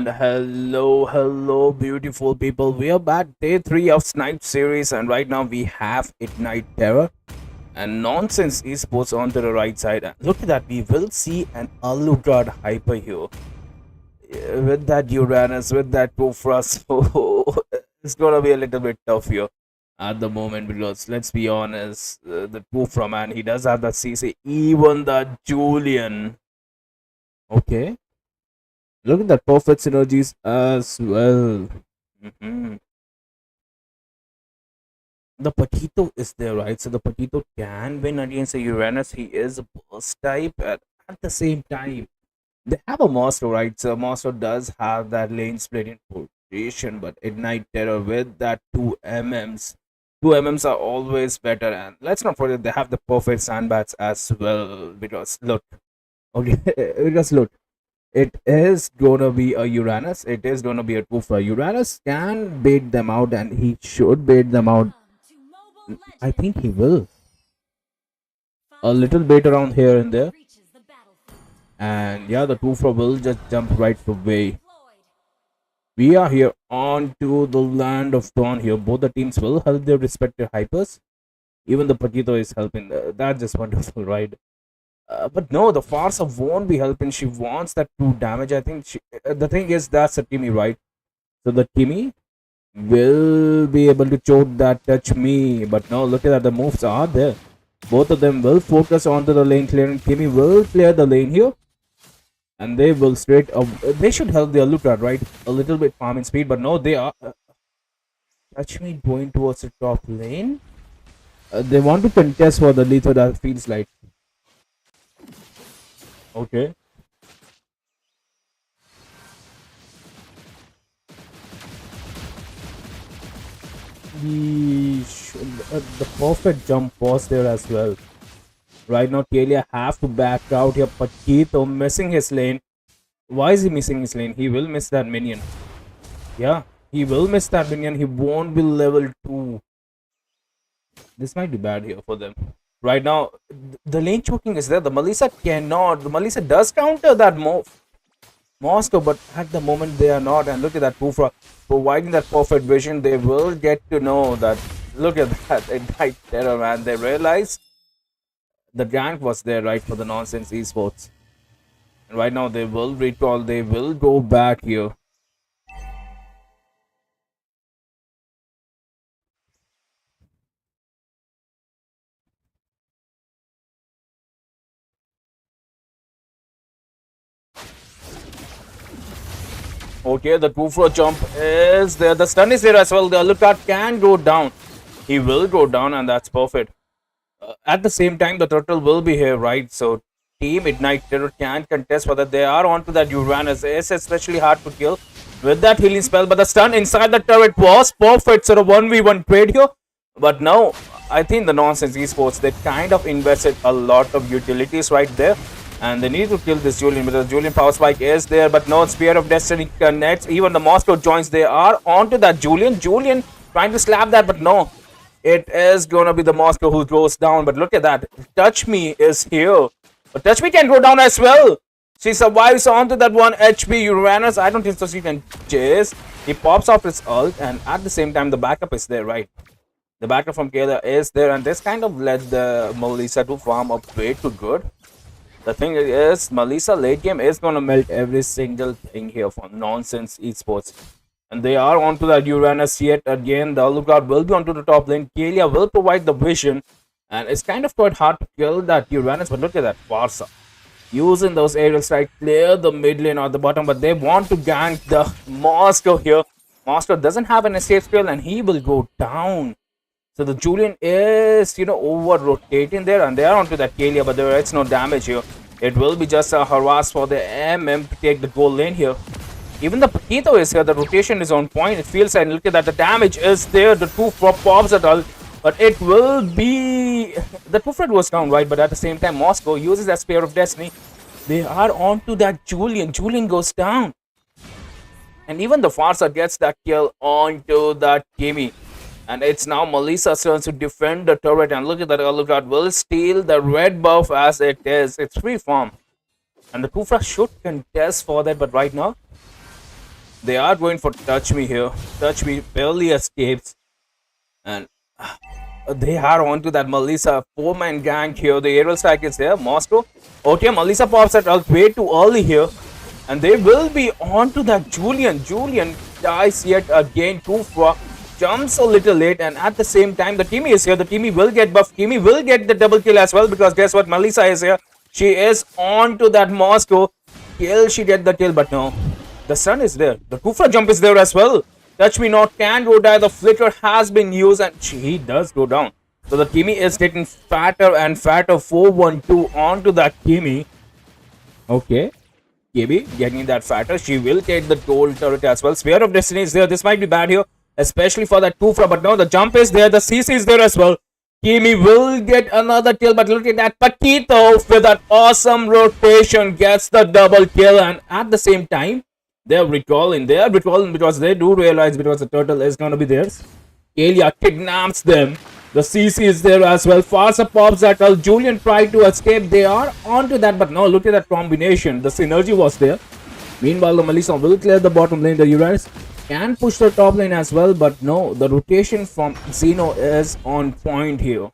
And hello, beautiful people. We are back, day 3 of SNYPE series, and right now we have Ignite Terror and Nonsense Esports on to the right side. And look at that, we will see an Alucard Hyper here. With that Uranus, with that Kofra, so it's gonna be a little bit tough here at the moment because let's be honest, the Kofra man, he does have that CC, even that Julian. Okay. Look at that perfect synergies as well. Mhm. The Patito is there, right? So the Patito can win against a Uranus. He is a burst type, and at the same time, they have a Monster, right? So Monster does have that lane split in position, but Ignite Terror with that 2 MMs. 2 MMs are always better, and let's not forget they have the perfect sandbats as well. Because look, okay, because look, it is gonna be a Uranus. It is gonna be a Kufa. Uranus can bait them out, and he should bait them out. I think he will. A little bait around here and there, and yeah, the Kufa will just jump right away. We are here on to the land of Dawn here. Both the teams will help their respective hypers. Even the Patito is helping. That's just wonderful, right? But no, the Farsa won't be helping. She wants that 2 damage. I think the thing is that's a Timmy, right? So the Timmy will be able to choke that touch me. But no, look at that. The moves are there. Both of them will focus onto the lane clearing. Timmy will clear the lane here. And they will straight up. They should help the Alucard, right? A little bit farming speed. But no, they are. Touch me going towards the top lane. They want to contest for the lethal, that feels like. Okay. The perfect jump was there as well. Right now, Talia have to back out here. Patito missing his lane. Why is he missing his lane? He will miss that minion. Yeah, he will miss that minion. He won't be level 2. This might be bad here for them. Right now, the lane choking is there. The Melissa cannot. The Melissa does counter that move. Moscow, but at the moment they are not. And look at that Kufra providing that perfect vision. They will get to know that. Look at that Ignite Terror, man. They realize the gank was there, right, for the Nonsense Esports. And right now they will recall. They will go back here. Okay, the 2-4 jump is there. The stun is there as well. The Alucard can go down. He will go down, and that's perfect. At the same time, the turtle will be here, right? So, Team Ignite Terror can contest whether they are onto that Uranus. It's especially hard to kill with that healing spell. But the stun inside the turret was perfect. Sort of 1v1 trade here. But now, I think the Nonsense Esports, they kind of invested a lot of utilities right there. And they need to kill this Julian because Julian power spike is there, but no Spear of Destiny connects. Even the Moscow joins. They are onto that Julian. Julian trying to slap that, but no. It is gonna be the Moscow who goes down. But look at that. Touch Me is here. But Touch Me can go down as well. She survives onto that 1 HP Uranus. I don't think so she can chase. He pops off his ult, and at the same time the backup is there, right? The backup from Kayla is there, and this kind of led the Melissa to farm up way too good. The thing is, Melissa late game is going to melt every single thing here from Nonsense Esports. And they are onto that Uranus yet again. The Alucard will be onto the top lane. Kalia will provide the vision. And it's kind of quite hard to kill that Uranus. But look at that Farsa. Using those aerial strikes, clear the mid lane or the bottom. But they want to gank the Moscow here. Moscow doesn't have an escape skill and he will go down. So the Julian is, over rotating there, and they are onto that Kalia, but there is no damage here. It will be just a harass for the MM to take the goal lane here. Even the Patito is here. The rotation is on point. It feels like, look at that. The damage is there. The 2 pops at all. But it will be... The 2 was down, right? But at the same time, Moscow uses that Spear of Destiny. They are onto that Julian. Julian goes down. And even the Farsa gets that kill onto that Kimi. And it's now Melissa's turn to defend the turret. And look at that, Alucard will steal the red buff as it is. It's free farm. And the Kufra should contest for that. But right now, They are going for touch me here. Touch me barely escapes. And they are onto that Melissa 4-man gang here. The aerial strike is there. Moscow. Okay, Melissa pops it out way too early here. And they will be onto that Julian. Julian dies yet again. Kufra jumps a little late. And at the same time, the Timmy is here. The Timmy will get buffed. Timmy will get the double kill as well. Because guess what? Melissa is here. She is onto that Moscow. Will she get the kill? But no. The sun is there. The Kufra jump is there as well. Touch me not, can go die. The flicker has been used and he does go down. So the Kimi is getting fatter and fatter. 4-1-2 onto that Kimi. Okay. Kimi getting that fatter. She will take the gold turret as well. Sphere of Destiny is there. This might be bad here, especially for that Kufra. But no, the jump is there. The CC is there as well. Kimi will get another kill. But look at that. Paquito with that awesome rotation gets the double kill. And at the same time, they're recalling because they do realize because the turtle is going to be theirs. Kalia kidnaps them. The CC is there as well. Farsa pops that while Julian tried to escape. They are onto that, but no, look at that combination. The synergy was there. Meanwhile, the Melissa will clear the bottom lane. The Uranus can push the top lane as well, but no, the rotation from Zeno is on point here.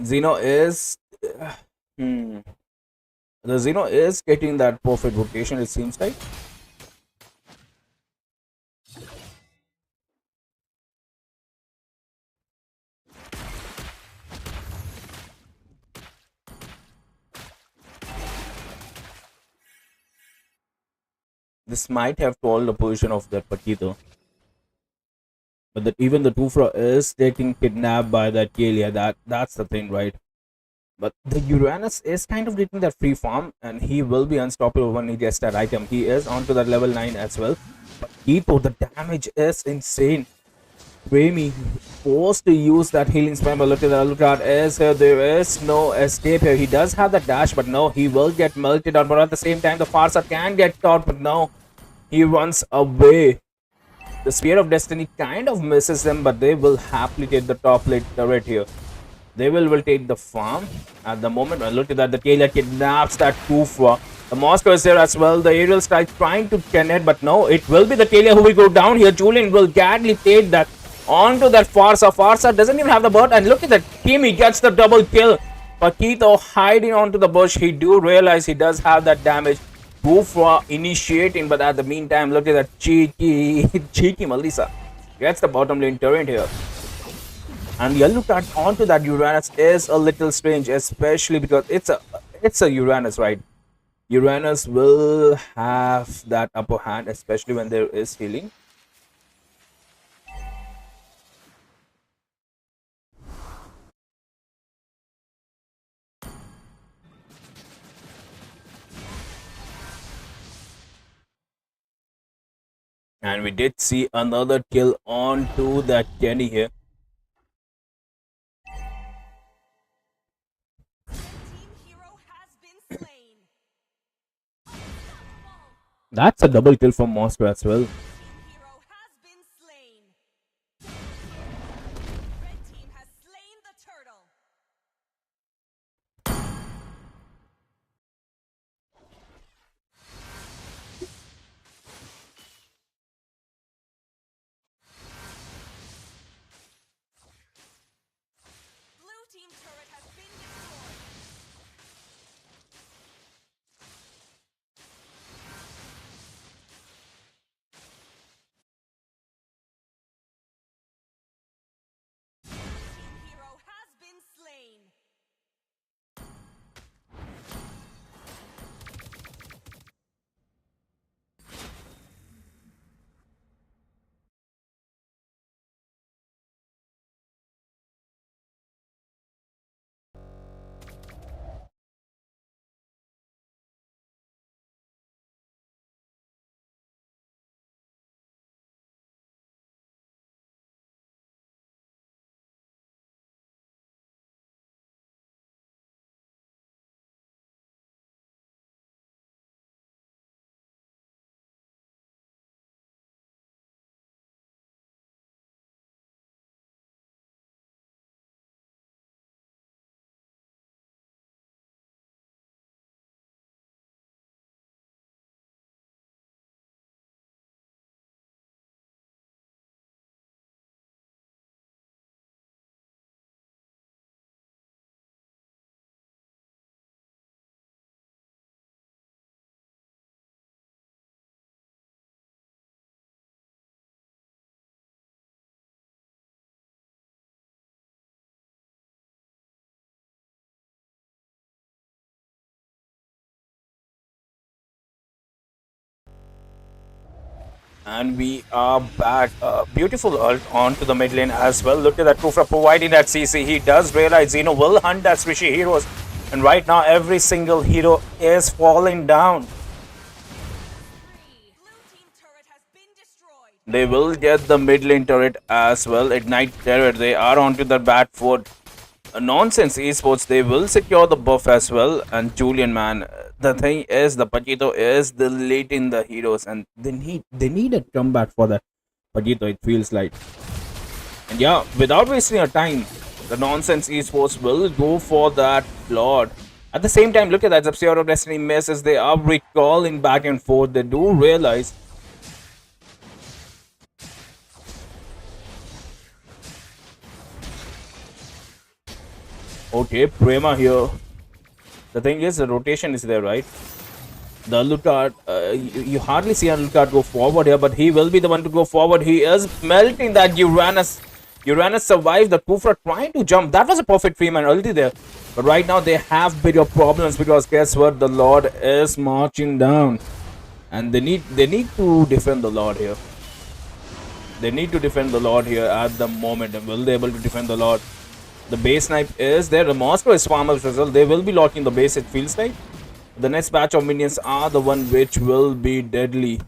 Zeno is... The Zeno is getting that perfect rotation, it seems like. This might have told the position of that Paquito. But that even the Tufra is taking kidnapped by that Kalia. That's the thing, right? But the Uranus is kind of getting that free farm and he will be unstoppable when he gets that item. He is onto that level 9 as well. But Keto, the damage is insane. Remy forced to use that healing spam. But look at that, look at there is no escape here. He does have the dash, but no, he will get melted out. But at the same time, the Farsa can get caught, but no, he runs away. The Sphere of Destiny kind of misses them, but they will happily take the top lane turret here. They will take the farm at the moment. Look at that, the Kalia kidnaps that Kufra. The Moscow is there as well. The aerial strike trying to connect, but no, it will be the Kalia who will go down here. Julian will gladly take that onto that Farsa. Farsa doesn't even have the bird, and look at that, Kimi gets the double kill. Paquito hiding onto the bush. He do realize he does have that damage. Kufra initiating, but at the meantime, look at that cheeky Melissa gets the bottom lane turret here. And yellow card onto that Uranus is a little strange, especially because it's a Uranus, right? Uranus will have that upper hand, especially when there is healing. And we did see another kill onto that Kenny here. That's a double kill from Moscow as well. And we are back. Beautiful ult onto the mid lane as well. Look at that Kufra providing that CC. He does realize Zeno will hunt that swishy heroes. And right now, every single hero is falling down. They will get the mid lane turret as well. Ignite turret. They are onto the bat foot. Nonsense esports. They will secure the buff as well. And Julian, man, the thing is, the Paquito is deleting the heroes, and they need a comeback for that Paquito. It feels like. And yeah, without wasting your time, the nonsense esports will go for that Lord. At the same time, look at that. Zephyr of Destiny misses. They are recalling back and forth. They do realize. Okay, Prema here. The thing is, the rotation is there, right? The Alucard, you hardly see Alucard go forward here, but he will be the one to go forward. He is melting that Uranus. Uranus survived the Kufra trying to jump. That was a perfect free-man ulti there. But right now they have bigger problems because guess what? The Lord is marching down. And they need to defend the Lord here. They need to defend the Lord here at the moment. And will they able to defend the Lord? The base snipe is there. The Moscow is farmers as well. They will be locking the base, it feels like. The next batch of minions are the one which will be deadly.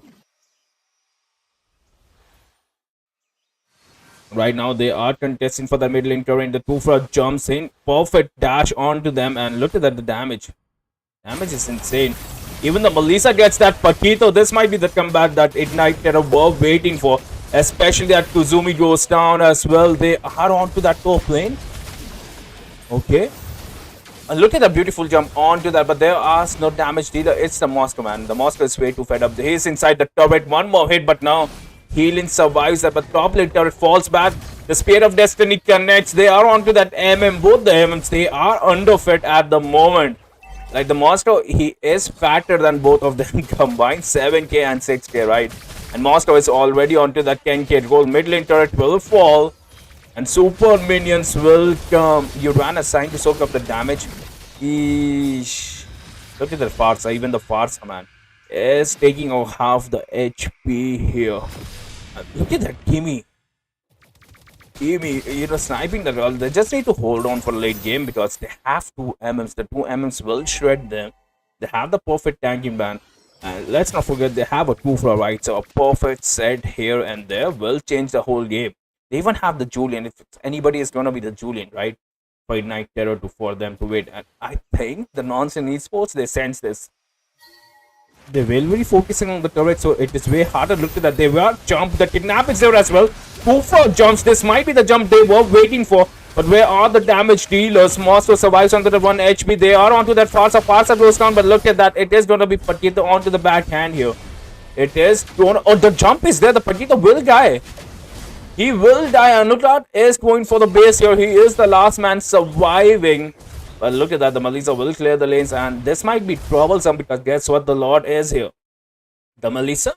Right now they are contesting for the mid lane turret. The Kufra jumps in. Perfect dash onto them, and look at that, the damage. Damage is insane. Even the Melissa gets that Paquito. This might be the comeback that Ignite Terror were waiting for. Especially that Kuzumi goes down as well. They are onto that top lane. Okay. And look at the beautiful jump onto that, but there are no damage dealer. It's the Moscow, man. The Moscow is way too fed up. He's inside the turret. One more hit, but now Healing survives that. But top lane turret falls back. The Spear of Destiny connects. They are onto that MM. Both the MMs, they are underfed at the moment. Like the Moscow, he is fatter than both of them combined. 7k and 6k, right? And Moscow is already onto that 10k goal. Mid lane turret will fall. And super minions will come. Uranus trying to soak up the damage. Eesh. Look at the Farsa. Even the Farsa, man, is taking out half the HP here. And look at that Kimi. Kimi, sniping the girl. They just need to hold on for late game because they have two MMs. The two MMs will shred them. They have the perfect tanking ban. And let's not forget they have a Kufra, right? So a perfect set here and there will change the whole game. They even have the Julian. If anybody is gonna be the Julian, right? For Ignite Terror for them to wait. And I think the nonsense esports, they sense this. They will be focusing on the turret, so it is way harder. Look at that. They were jump. The kidnap is there as well. Kufa jumps. This might be the jump they were waiting for. But where are the damage dealers? Moscow survives onto the 1 HP. They are onto that Farsa. Farsa goes down, but look at that. It is going to be Paquito onto the backhand here. It is going to... Oh, the jump is there. The Paquito will die. He will die. Anutat is going for the base here. He is the last man surviving. But look at that. The Melissa will clear the lanes. And this might be troublesome because guess what? The Lord is here. The Melissa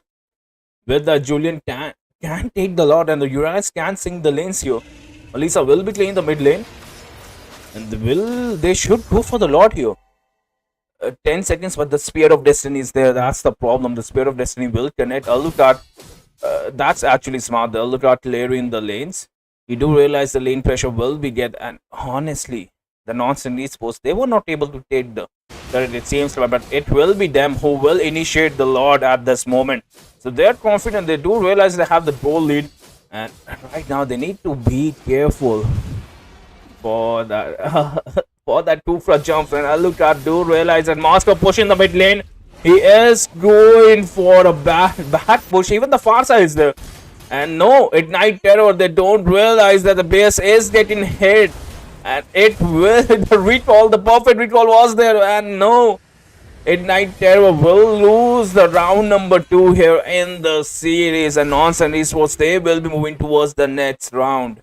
with the Julian can take the Lord. And the Uranus can sink the lanes here. Melissa will be clearing the mid lane. And they should go for the Lord here. 10 seconds, but the Spear of Destiny is there. That's the problem. The Spear of Destiny will connect. Alucard, that's actually smart. The Alucard clearing the lanes. You do realize the lane pressure will be get. And honestly, the nonsense esports, they were not able to take the turret, it seems, but it will be them who will initiate the Lord at this moment. So they're confident. They do realize they have the goal lead. And right now, they need to be careful for that. For that Kufra jump, and Alucard do realize that Moscow pushing the mid lane. He is going for a back push. Even the Farsa is there. And no, Ignite Terror, they don't realize that the base is getting hit. And it will, the recall, the perfect recall was there. And no, Ignite Terror will lose the round number 2 here in the series. And Nonsense Esports, they will be moving towards the next round.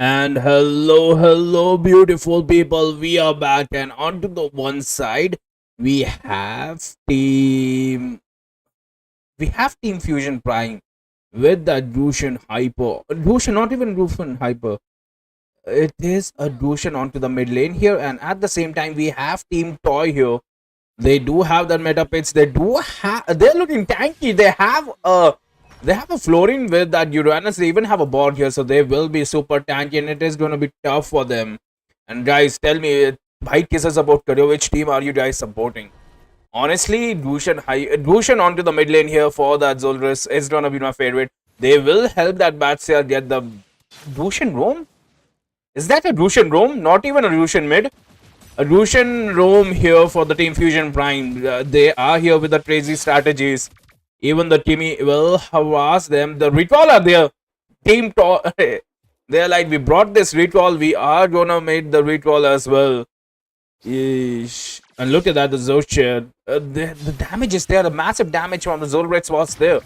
And hello, beautiful people. We are back, and onto the one side we have Team Fusion Prime with the Russian Hyper. Russian, not even Russian Hyper. It is a Russian onto the mid lane here, and at the same time we have Team Toy here. They do have that meta pits. They're looking tanky. They have a Florin with that Uranus. They even have a board here, so they will be super tanky, and it is going to be tough for them. And guys, tell me, bhai kisses about career. Which team are you guys supporting? Honestly, Dushan onto the mid lane here for that Zolris is going to be my favorite. They will help that Batsia get the Dushan roam. Is that a Russian roam? Not even a Russian mid. A Russian roam here for the Team Fusion Prime. They are here with the crazy strategies. Even the Timmy will harass them. The ritual are there. They're like, we brought this ritual. We are gonna make the ritual as well. Yeesh. And look at that, the Zoshir. The damage is there. The massive damage from the Zolrets was there.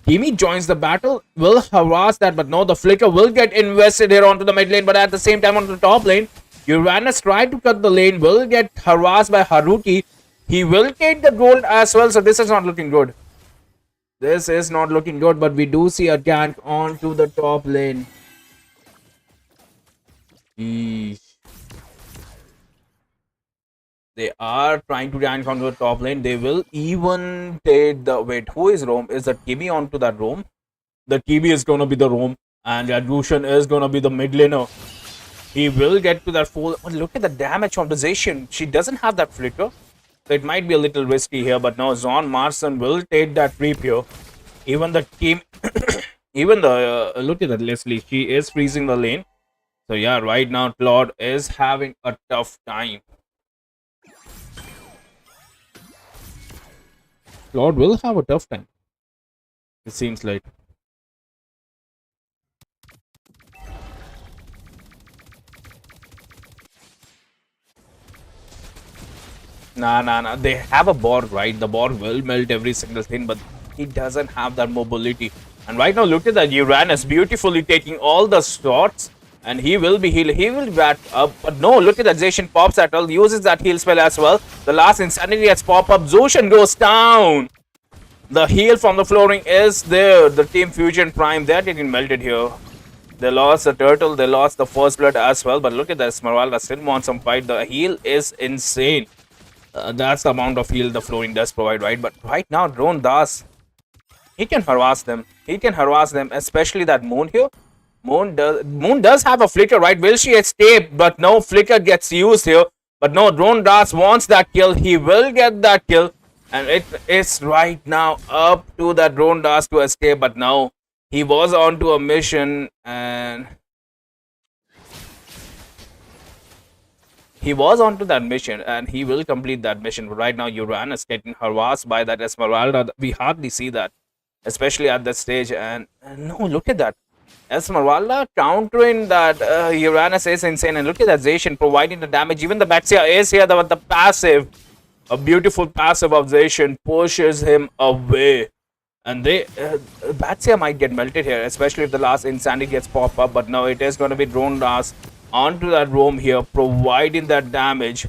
Kimi joins the battle, will harass that, but no, the Flicker will get invested here onto the mid lane, but at the same time on the top lane, Uranus tried to cut the lane, will get harassed by Haruki. He will take the gold as well, so this is not looking good. This is not looking good, but we do see a gank onto the top lane. Eesh. They are trying to gank onto the top lane. They will even take the... Wait, who is Rome? Is that Kimi onto that Rome? The Kimi is going to be the Rome. And Yadrushan is going to be the mid laner. He will get to that full... Oh, look at the damage from the Zacian. She doesn't have that flicker. So it might be a little risky here. But now Zon Marson will take that creep here. Even the team... even the... look at that Leslie. She is freezing the lane. So yeah, right now Claude is having a tough time. Claude will have a tough time. It seems like. Nah. They have a board, right? The board will melt every single thing, but he doesn't have that mobility. And right now, look at that. Uranus beautifully taking all the shots. And he will be healed. He will back up. But no, look at that. Zacian pops at all. Uses that heal spell as well. The last Insanity has pop up. Zoshan goes down. The heal from the flooring is there. The Team Fusion Prime, they're getting melted here. They lost the turtle. They lost the first blood as well. But look at that. Esmeralda still wants some fight. The heal is insane. That's the amount of heal the flooring does provide, right? But right now, Drone Das, he can harass them. He can harass them, especially that Moon here. Moon does have a flicker, right? Will she escape? But no, flicker gets used here. But no, Drone Das wants that kill. He will get that kill. And it is right now up to that Drone Das to escape. But now, he was onto a mission and... He was onto that mission and he will complete that mission. But right now, Uranus getting harassed by that Esmeralda. We hardly see that, especially at that stage. And no, look at that. Esmeralda countering that Uranus is insane. And look at that Zacian providing the damage. Even the Batsia is here with the passive. A beautiful passive of Zacian pushes him away. And Batsia might get melted here, especially if the last Insanity gets popped up. But no, it is going to be Drone Das onto that roam here, providing that damage.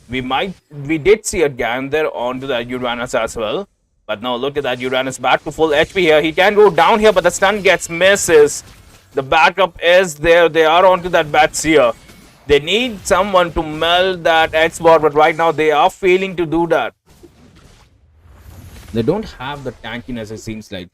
We did see a gang there onto that Uranus as well. But now look at that Uranus back to full HP here. He can go down here, but the stun gets misses. The backup is there. They are onto that Batsia. They need someone to melt that X-Bot, but right now they are failing to do that. They don't have the tankiness, it seems like.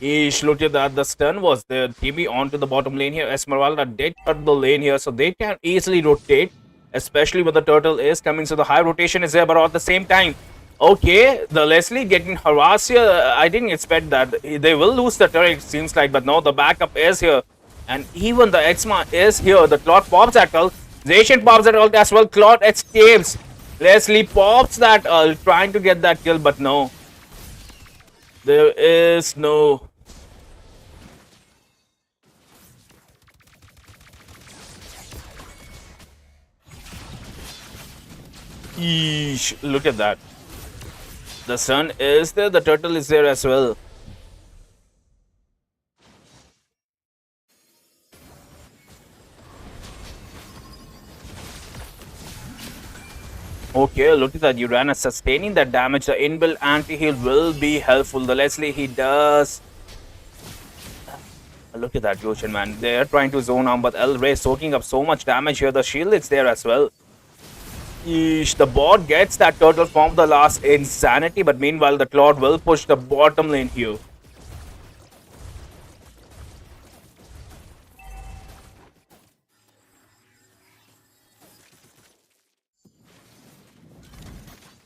Ish, look at that. The stun was there. TV onto the bottom lane here. Esmeralda did cut the lane here, so they can easily rotate, especially when the turtle is coming. So the high rotation is there, but at the same time, okay, the Leslie getting harassed here. I didn't expect that. They will lose the turret, it seems like, but no, the backup is here. And even the Exma is here. The Claude pops at ult. Zacian pops at ult as well. Claude escapes. Leslie pops that ult, trying to get that kill, but no. There is no... Eesh, look at that. The sun is there, the turtle is there as well. Okay, look at that. Uranus sustaining that damage. The inbuilt anti-heal will be helpful. The Leslie, he does. Look at that, Roshan, man. They're trying to zone out, but El Rey soaking up so much damage here. The shield is there as well. Yeesh, the bot gets that turtle from the last insanity, but meanwhile, the Claude will push the bottom lane here.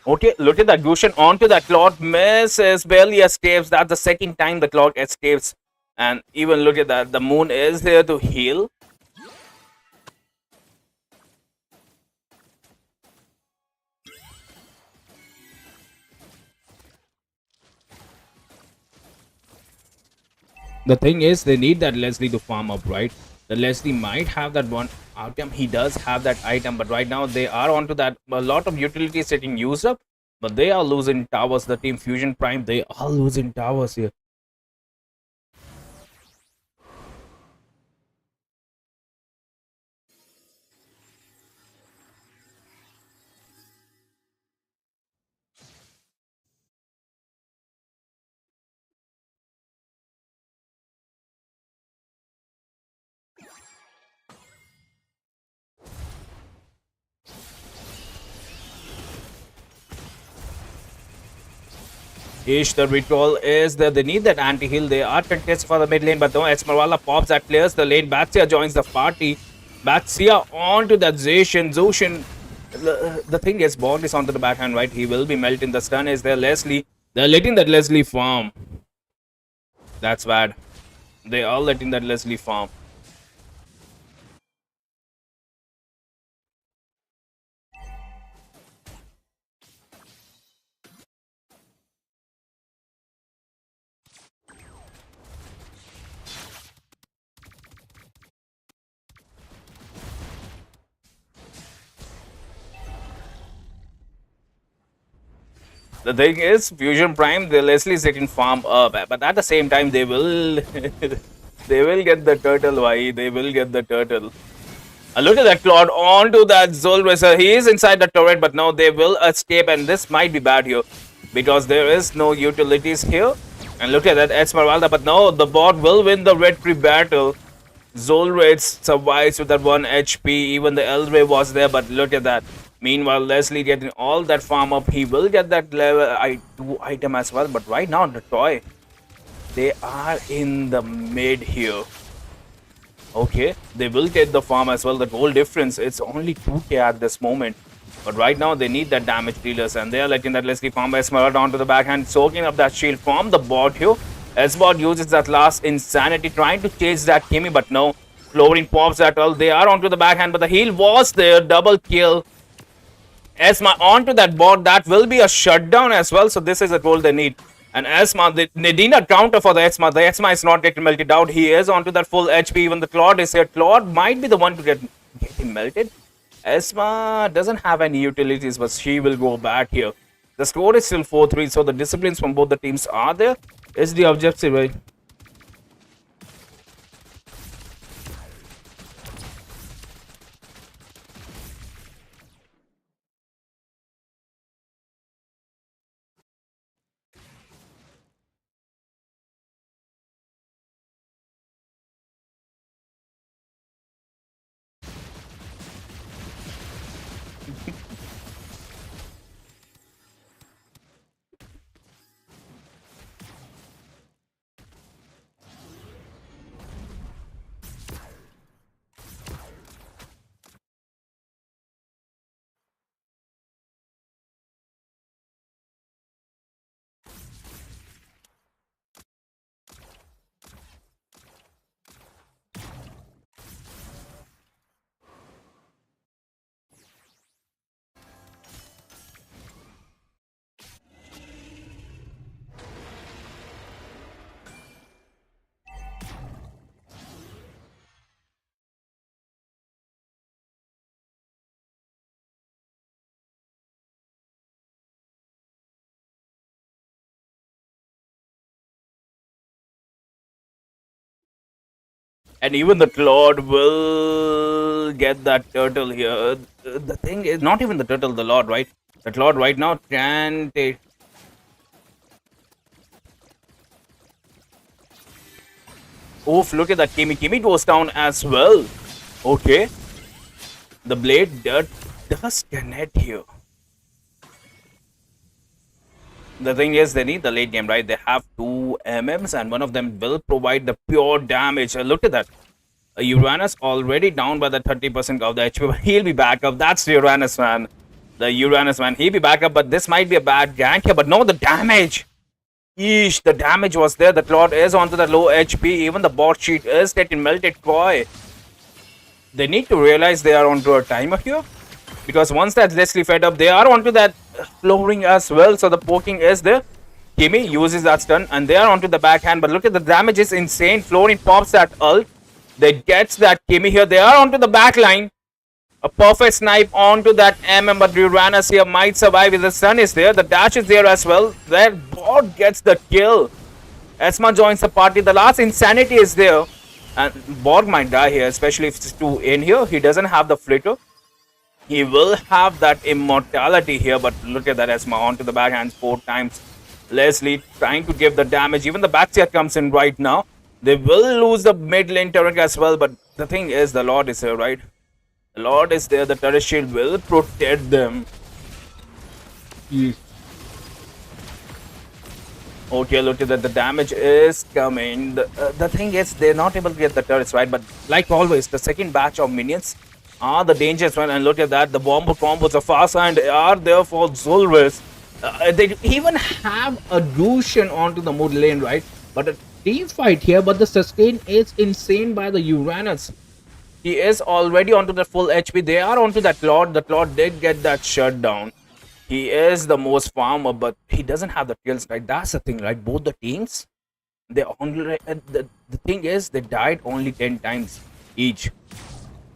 Okay, look at that Gushan onto that Claude. Misses, barely escapes. That's the second time the Claude escapes. And even look at that. The moon is there to heal. The thing is, they need that Leslie to farm up, right? The Leslie might have that one item. He does have that item, but right now they are onto that. A lot of utilities getting used up, but they are losing towers. The team Fusion Prime, they are losing towers here. Ish, the ritual is that they need that anti-heal. They are contesting for the mid lane, but no, Esmeralda pops that clears the lane. Batsia joins the party. Batsia onto that Zacian. Zushin. The thing is, Bond is onto the backhand, right? He will be melting. The stun is there. Leslie. They're letting that Leslie farm. That's bad. They are letting that Leslie farm. The thing is, Fusion Prime, the Leslie's taking farm up, but at the same time, they will, they will get the turtle. Why? They will get the turtle. Look at that Claude onto that Zolracer. He is inside the turret, but now they will escape, and this might be bad here because there is no utilities here. And look at that Esmeralda, but no, the bot will win the red tree battle. Zolrace survives with that 1 HP. Even the Elray was there, but look at that. Meanwhile, Leslie getting all that farm up. He will get that level 2 item as well. But right now, the toy, they are in the mid here. Okay, they will get the farm as well. The goal difference, it's only 2k at this moment. But right now, they need that damage dealers. And they are letting that Leslie farm by Esmeralda onto the backhand, soaking up that shield from the bot here. S-bot uses that last insanity, trying to chase that Kimmy, but no. Flooring pops that all. They are onto the backhand, but the heal was there. Double kill. Esma onto that bot. That will be a shutdown as well. So this is a goal they need. And Esma, they need a counter for the Esma. The Esma is not getting melted out. He is onto that full HP. Even the Claude is here. Claude might be the one to get him melted. Esma doesn't have any utilities, but she will go back here. The score is still 4-3, so the disciplines from both the teams are there. It's the objective, right? And even the Claude will get that turtle here. The thing is, not even the turtle, the Lord, right? That Lord right now can take. Oof, look at that. Kimi goes down as well. Okay. The blade does connect here. The thing is, they need the late game, right? They have two MMs, and one of them will provide the pure damage. Look at that. Uranus already down by the 30% of the HP, but he'll be back up. That's Uranus, man. The Uranus, man. He'll be back up, but this might be a bad gank here. But no, the damage. Yeesh, the damage was there. The Lord is onto the low HP. Even the bot sheet is getting melted. Boy, they need to realize they are onto a timer here. Because once that's Leslie fed up, they are onto that flooring as well. So the poking is there. Kimi uses that stun and they are onto the backhand. But look at the damage is insane. Flooring pops that ult. They gets that Kimi here. They are onto the back line. A perfect snipe onto that MM, but Uranus here might survive if the sun is there. The dash is there as well. Their bot gets the kill. Esma joins the party. The last insanity is there. And Borg might die here, especially if it's 2 in here. He doesn't have the flicker. He will have that immortality here, but look at that Esma onto the backhand 4 times. Leslie trying to give the damage. Even the backseat comes in right now. They will lose the mid lane turret as well, but the thing is, the Lord is here, right? The Lord is there. The turret shield will protect them. Okay, look at that. The damage is coming. The thing is, they're not able to get the turrets, right? But like always, the second batch of minions are the dangerous one. And look at that. The bomb combos of Farsight are there for Zulvis. They even have a Lucian onto the mid lane, right? But a team fight here. But the sustain is insane by the Uranus. He is already onto the full HP. They are onto that Lord. The Lord did get that shutdown. He is the most farmer, but he doesn't have the kills, right? That's the thing, right? Both the teams, they only the thing is they died only 10 times each.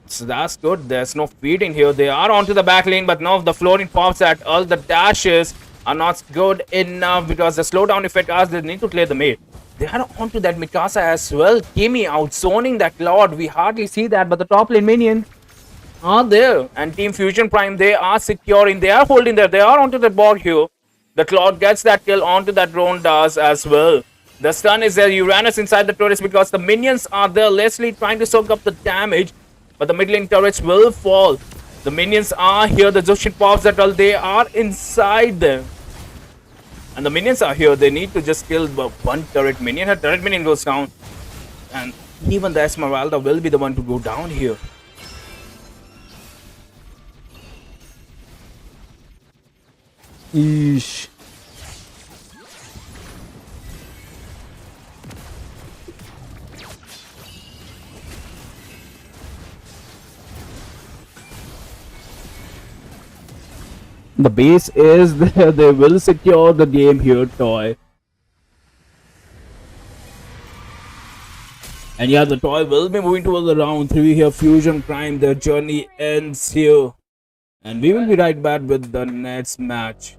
So that's good. There's no feed in here. They are onto the back lane, but now the flooring pops at all the dashes are not good enough because the slowdown effect as they need to clear the mid. They are onto that Mikasa as well. Kimi outzoning that Lord. We hardly see that, but the top lane minion are there. And Team Fusion Prime, they are securing. They are holding there. They are onto the board here. The Cloud gets that kill onto that drone does as well. The stun is there. Uranus inside the turrets because the minions are there. Leslie trying to soak up the damage. But the mid lane turrets will fall. The minions are here. The Zushin pops that all. They are inside them. And the minions are here. They need to just kill one turret minion. Her turret minion goes down. And even the Esmeralda will be the one to go down here. Eesh. The base is there. They will secure the game here, Toy. And yeah, the Toy will be moving towards the round 3 here. Fusion Prime, their journey ends here. And we will be right back with the next match.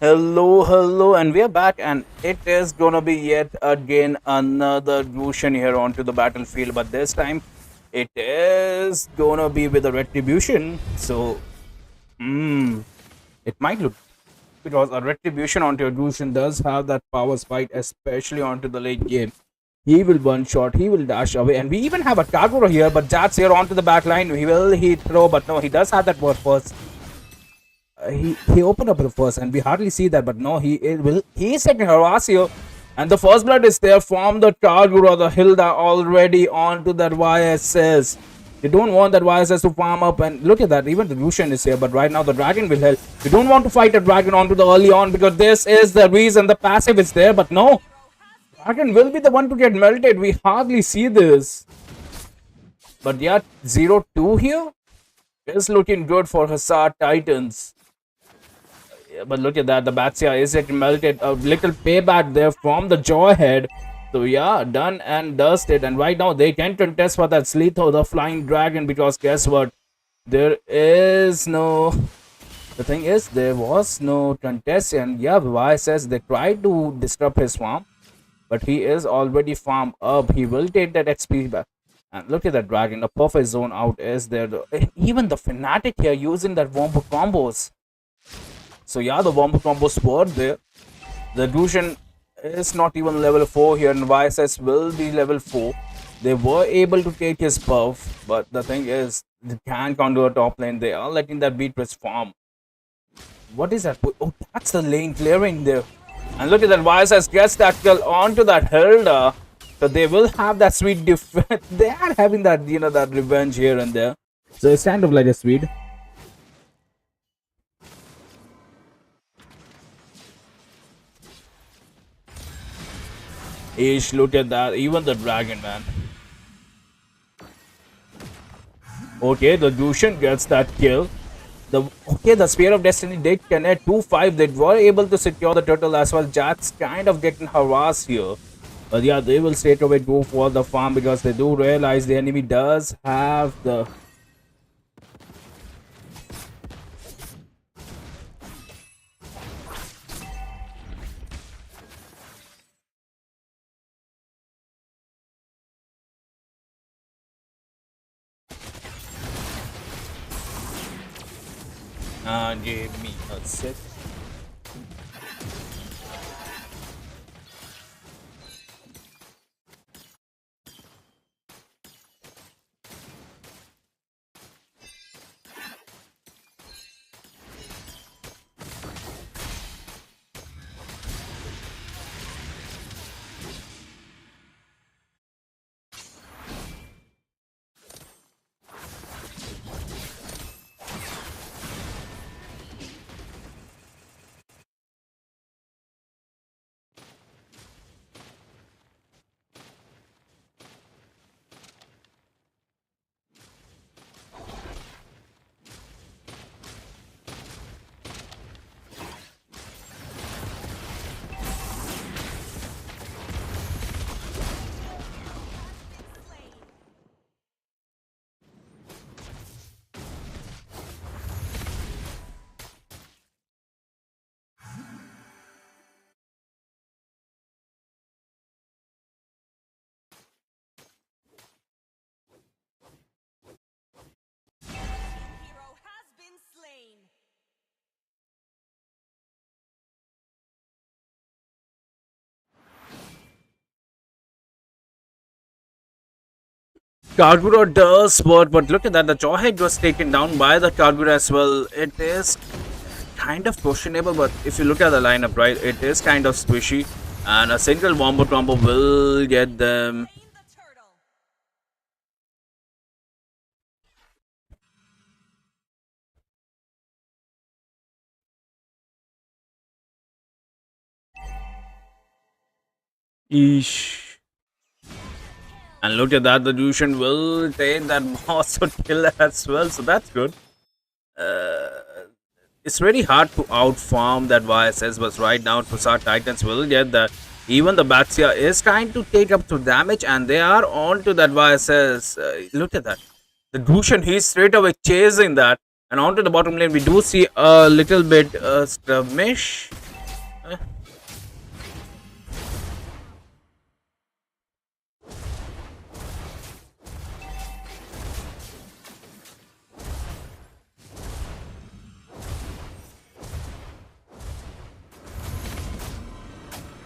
Hello, hello, and we are back, and it is gonna be yet again another Lucian here onto the battlefield, but this time it is gonna be with a retribution. So, it might look because a retribution onto a Lucian does have that power spike, especially onto the late game. He will one shot, he will dash away, and we even have a Kagura here, but Jats here onto the back line. He throw, but no, he does have that word first. He opened up the first, and we hardly see that, but no, he is taking harass here, and the first blood is there from the Kagura, the Hilda already onto that YSS. You don't want that YSS to farm up, and look at that, even the Lucian is here, but right now the dragon will help. You don't want to fight a dragon onto the early on because this is the reason the passive is there, but no, dragon will be the one to get melted. We hardly see this, but yeah, 0-2 here is looking good for Hussar Titans. Yeah, but look at that, the Batsia is it melted. A little payback there from the Jawhead. So yeah, done and dusted. And right now they can contest for that Slitho, the Flying Dragon, because guess what? There is no... The thing is, there was no contest, and yeah, Vivai says they tried to disrupt his farm, but he is already farmed up. He will take that XP back. And look at that dragon, a perfect zone out is there. Even the Fnatic here using that Wombo combos. So yeah, the Wombo combos were there. The Lucian is not even level 4 here, and YSS will be level 4. They were able to take his buff, but the thing is, they can't counter a top lane. They are letting that Beatrice farm. What is that? Oh, that's the lane clearing there. And look at that, YSS gets that kill onto that Hilda. So they will have that sweet defense. They are having that, that revenge here and there. So it's kind of like a sweet. Ish, look at that. Even the dragon, man. Okay, the Lucian gets that kill. The Spear of Destiny did connect 2-5. They were able to secure the turtle as well. Jats kind of getting harassed here. But yeah, they will straight away go for the farm because they do realize the enemy does have the... Give me a sec. Kagura does work, but look at that. The Jawhead was taken down by the Kagura as well. It is kind of questionable, but if you look at the lineup, right, it is kind of squishy. And a single Wombo combo will get them. Eesh. And look at that, the Lucian will take that monster kill as well, so that's good. It's really hard to outfarm that YSS, but right now Hussar Titans will get that. Even the Batsia is trying to take up to damage, and they are on to that YSS. Look at that. The Lucian, he's straight away chasing that. And onto the bottom lane, we do see a little bit skirmish.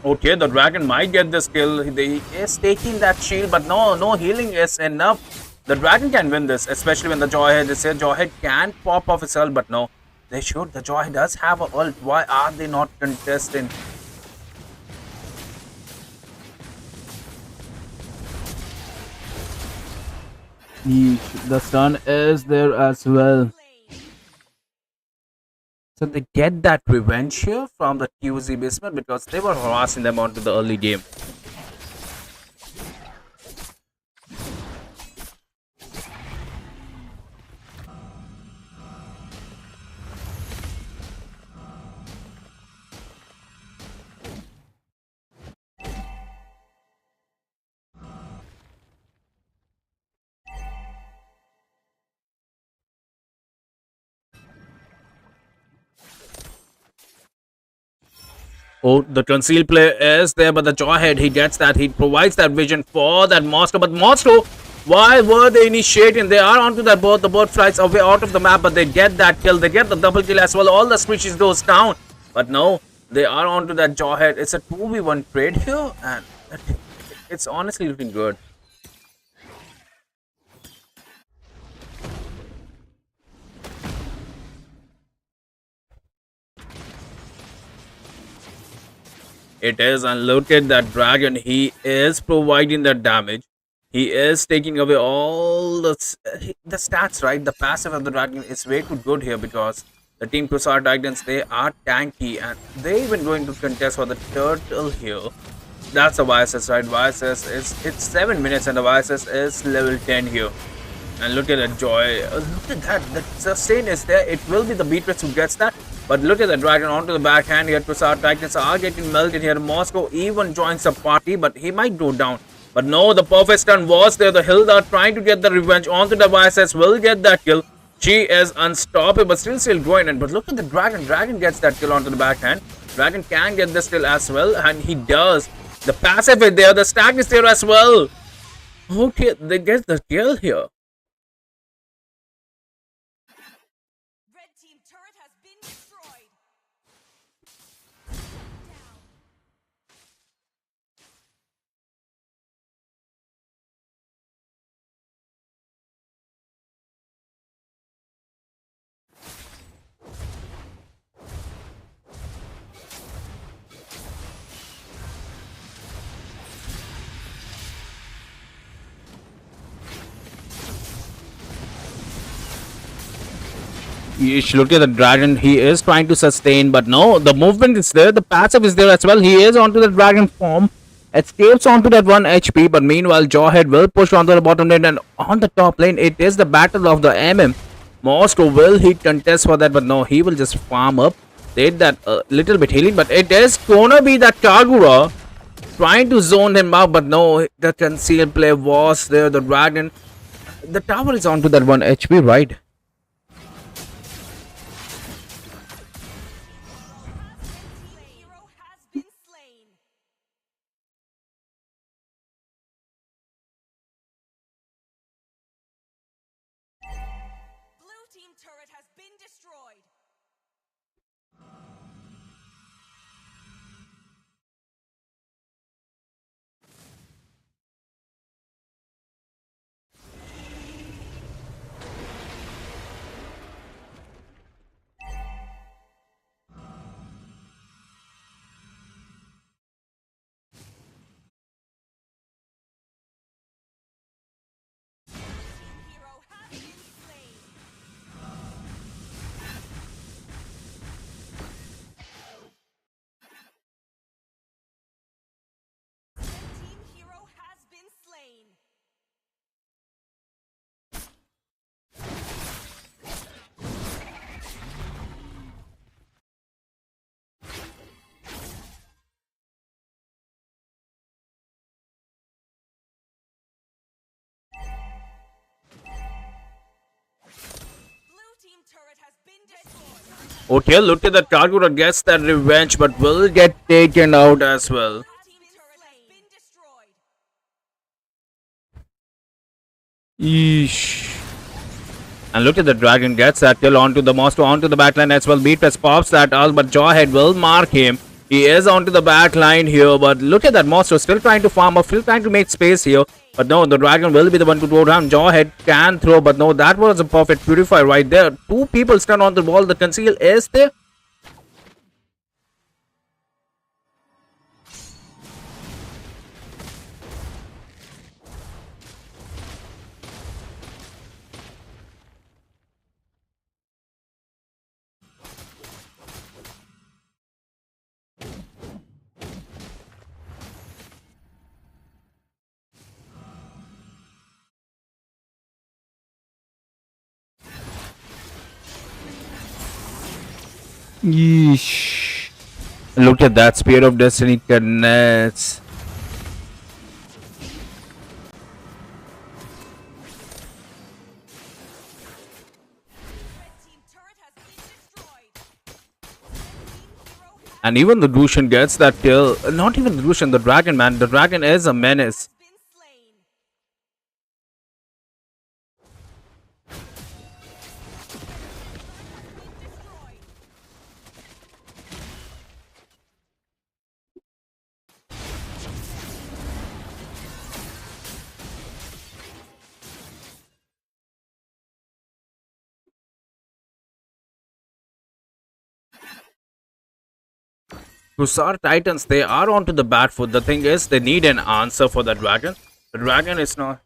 Okay, the dragon might get this kill. He is taking that shield, but no healing is enough. The dragon can win this, especially when the Jawhead is here. Jawhead can pop off his ult, but no, they should. The Jawhead does have a ult. Why are they not contesting? The stun is there as well. So they get that revenge here from the QZ basement because they were harassing them onto the early game. Oh, the concealed play is there, but the Jawhead, he gets that. He provides that vision for that monster. But monster, why were they initiating? They are onto that boat. The boat flies away out of the map, but they get that kill. They get the double kill as well. All the species goes down. But no, they are onto that Jawhead. It's a 2v1 trade here, and it's honestly looking good. It is, and look at that dragon. He is providing that damage. He is taking away all the stats, right? The passive of the dragon is way too good here because the Team Crusade Titans, they are tanky and they even going to contest for the turtle here. That's the YSS, right? YSS it's 7 minutes and the YSS is level 10 here. And look at that joy. Look at that. The sustain is there. It will be the Beatrice who gets that. But look at the dragon onto the backhand here. Crusade Titans are getting melted here. Moscow even joins the party, but he might go down. But no, the perfect stun was there. The Hilda trying to get the revenge onto the YSS will get that kill. She is unstoppable, but still going in. But look at the dragon. Dragon gets that kill onto the backhand. Dragon can get this kill as well, and he does. The passive is there. The stack is there as well. Okay, they get the kill here. Look at the dragon. He is trying to sustain, but no, the movement is there. The passive is there as well. He is onto the dragon form. Escapes onto that 1 HP, but meanwhile, Jawhead will push onto the bottom lane and on the top lane. It is the battle of the MM. Moscow will he contest for that, but no, he will just farm up. Did that little bit healing, but it is gonna be that Kagura trying to zone him out, but no, the concealed play was there. The dragon, the tower is onto that 1 HP, right? Okay, look at the Kagura gets that revenge, but will get taken out as well. Eesh. And look at the dragon gets that kill onto the Moscow, onto the backline as well. Beatrice pops that ult, but Jawhead will mark him. He is onto the back line here, but look at that monster still trying to farm up, still trying to make space here. But no, the dragon will be the one to go down. Jawhead can throw, but no, that was a perfect purify right there. Two people stand on the wall. The conceal is there. Yeesh. Look at that. Spear of Destiny connects. And even the Lucian gets that kill. Not even the Lucian, the dragon, man. The dragon is a menace. Hussar Titans, they are onto the bad foot. The thing is, they need an answer for the dragon. The dragon is not.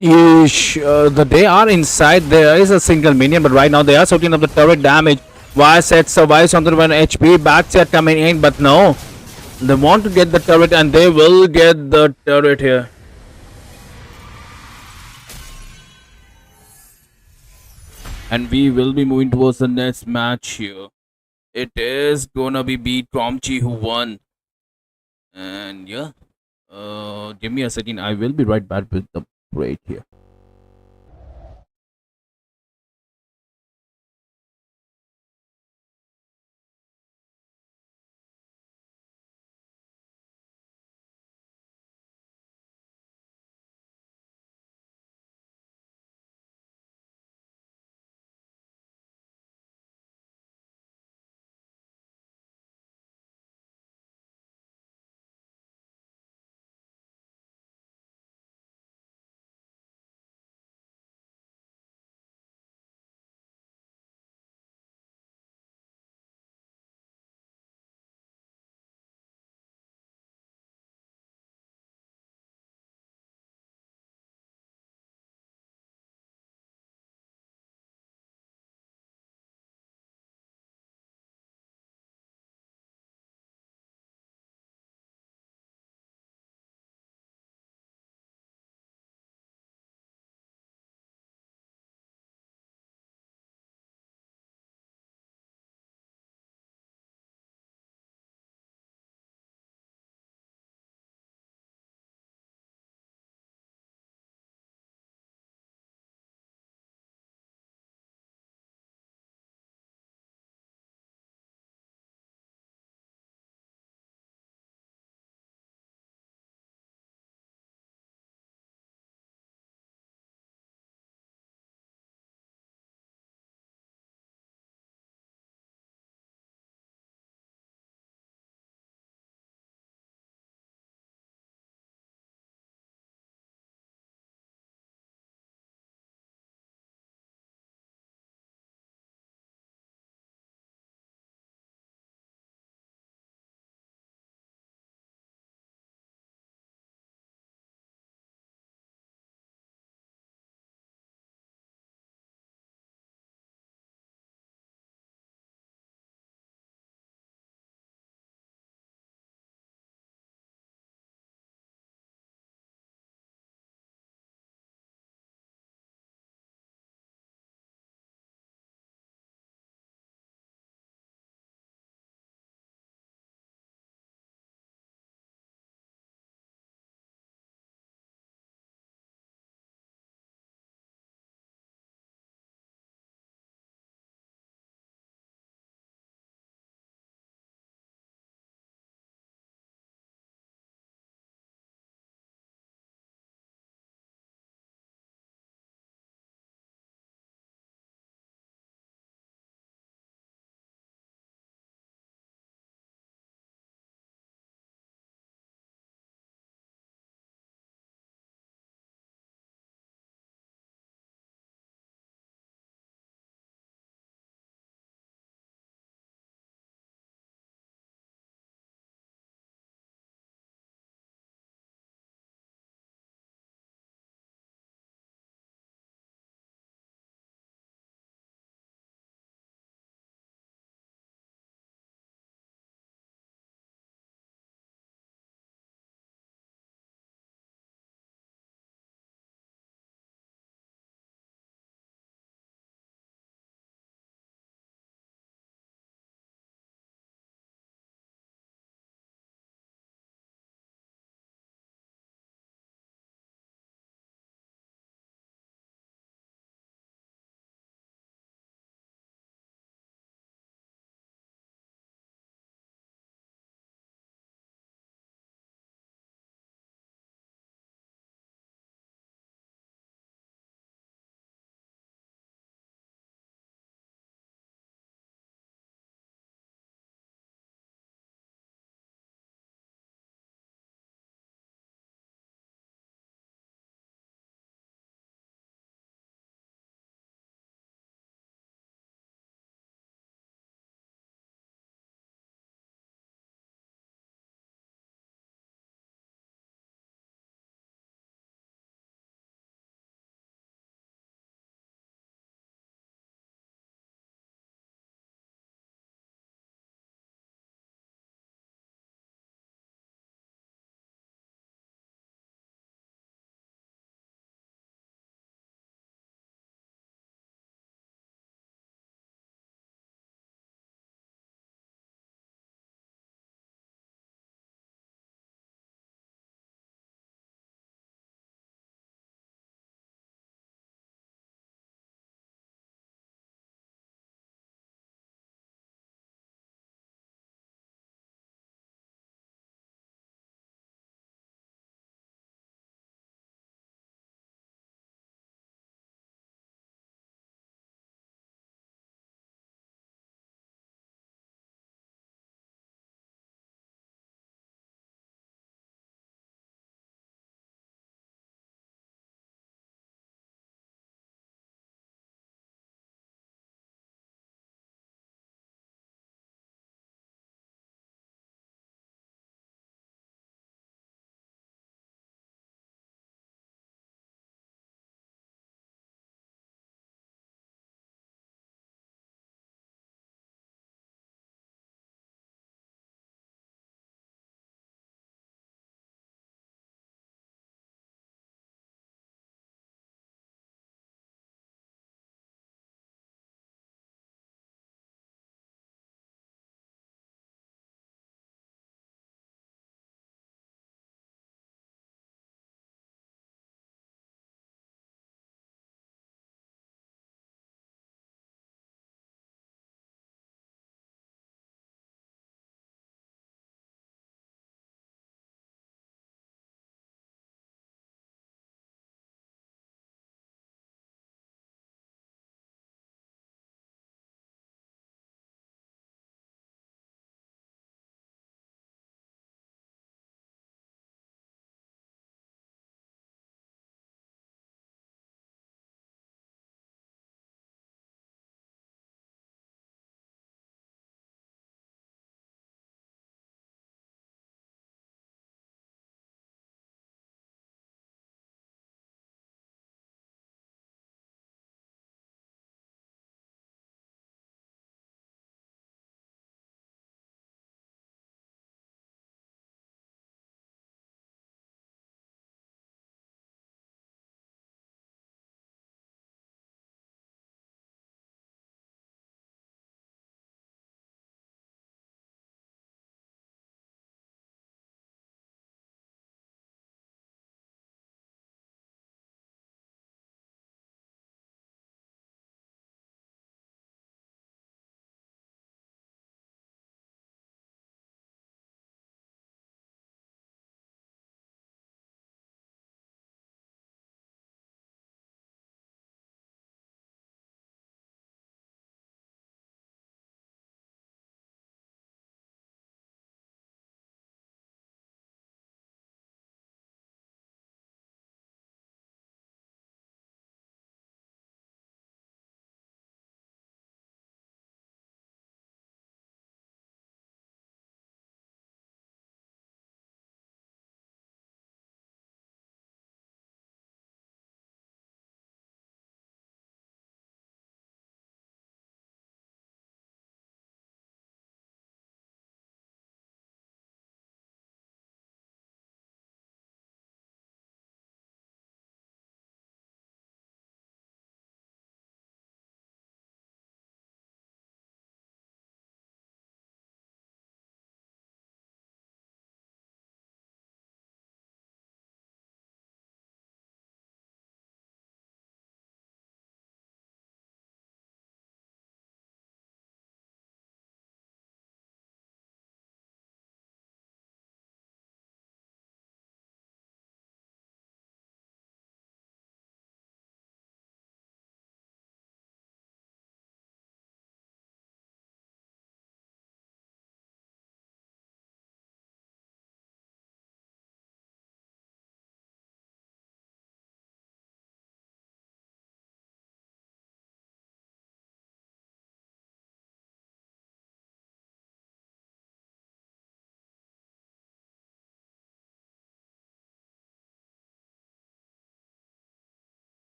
Yeesh, they are inside. There is a single minion, but right now they are soaking up the turret damage. Set survives on the 1 HP. Backset coming in, but no. They want to get the turret and they will get the turret here. And we will be moving towards the next match here. It is gonna be Beat Kromchi who won. And yeah, give me a second. I will be right back with the break here.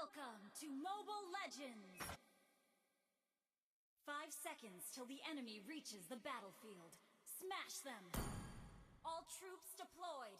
Welcome to Mobile Legends! 5 seconds till the enemy reaches the battlefield. Smash them! All troops deployed!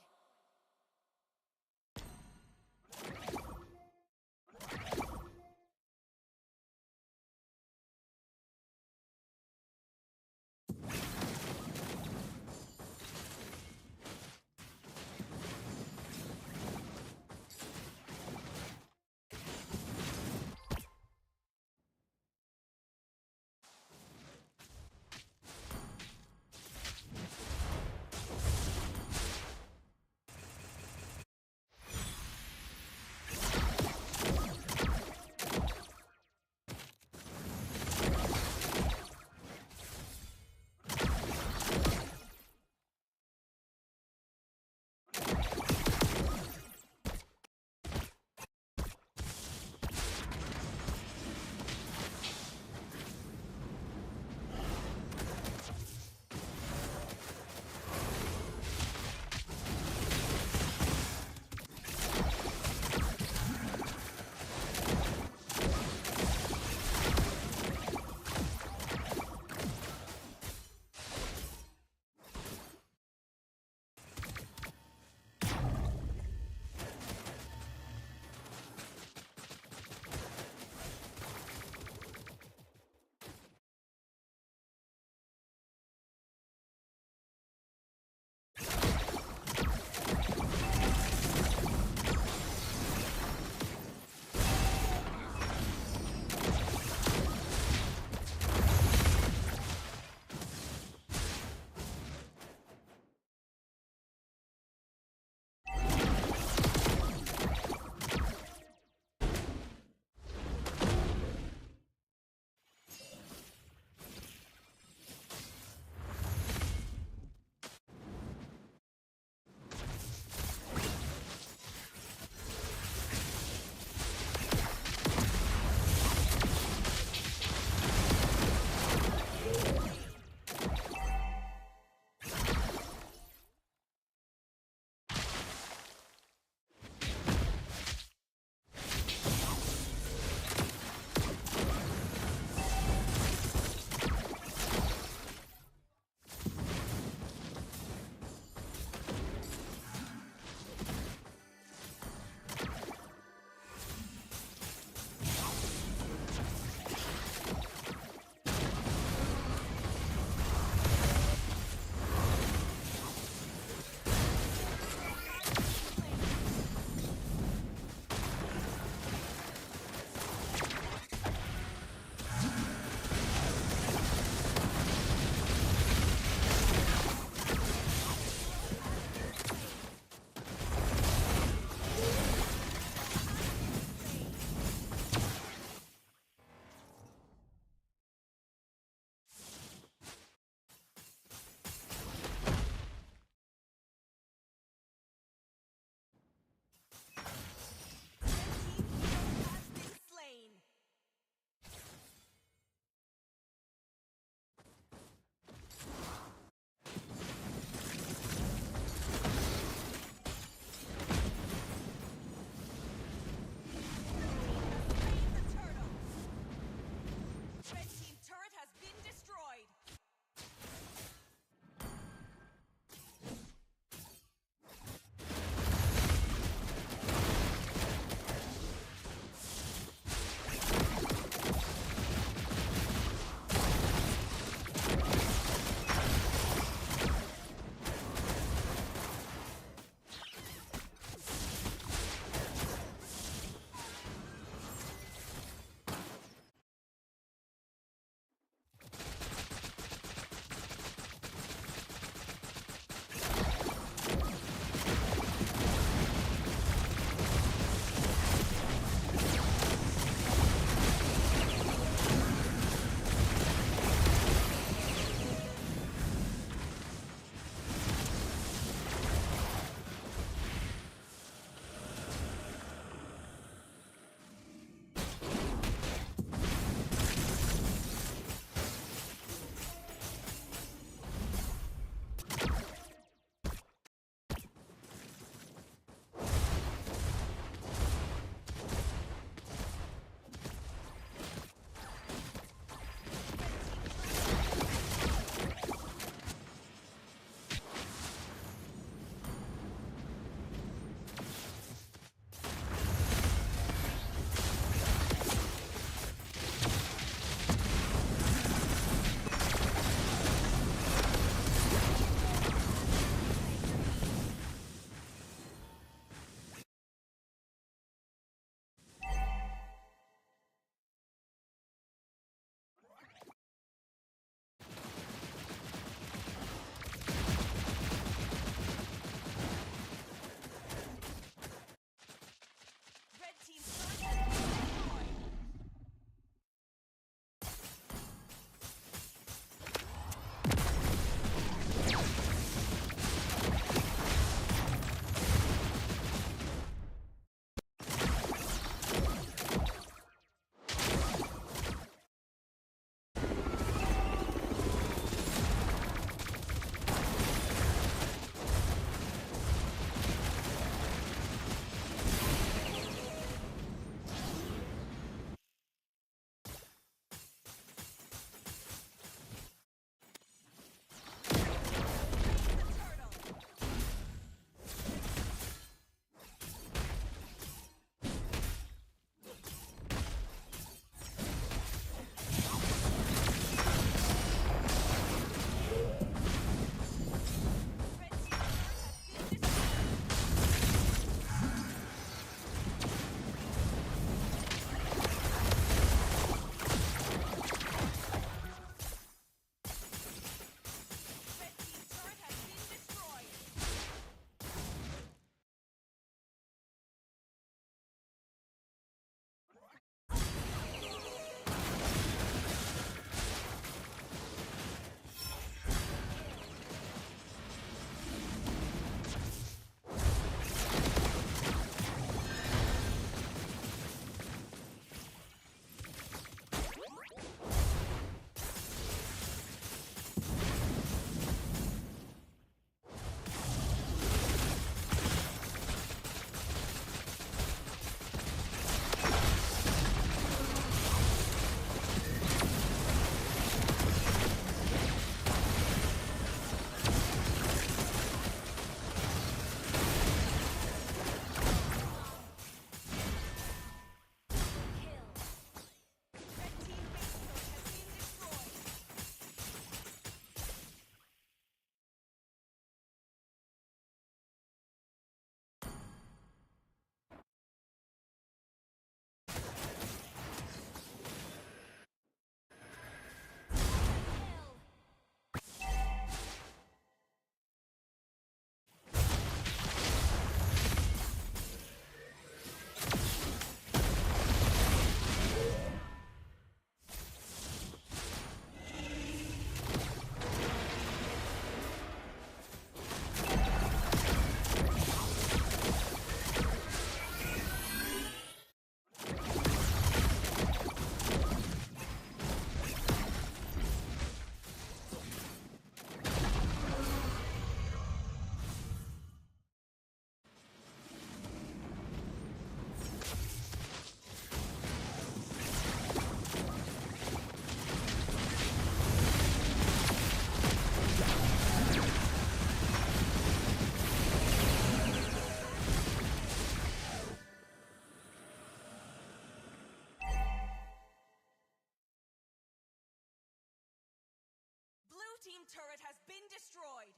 team turret has been destroyed.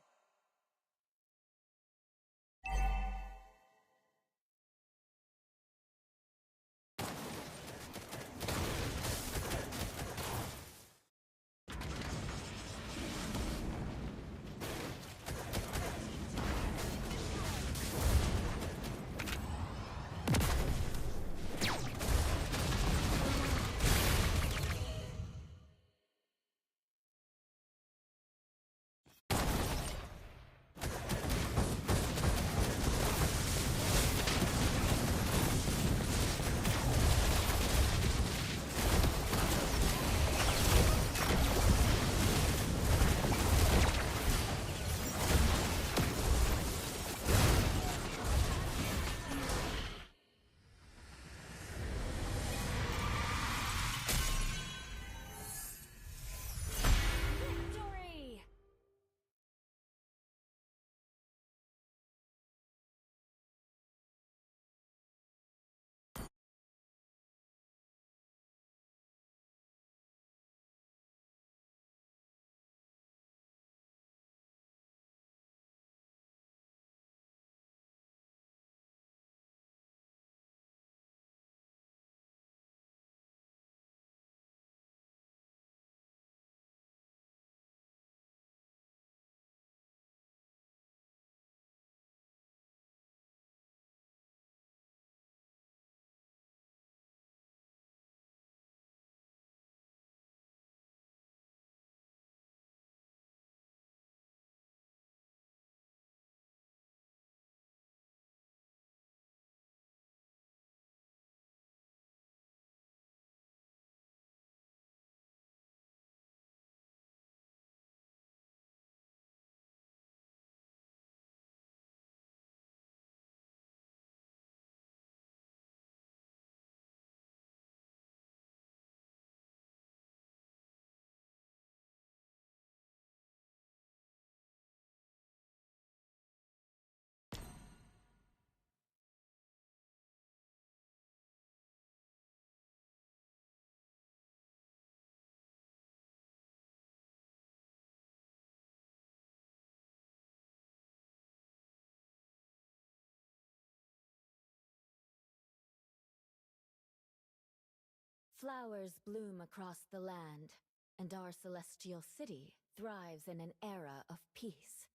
Victory! Flowers bloom across the land, and our celestial city thrives in an era of peace.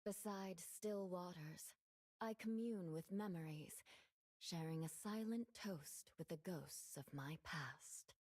Beside still waters, I commune with memories, sharing a silent toast with the ghosts of my past.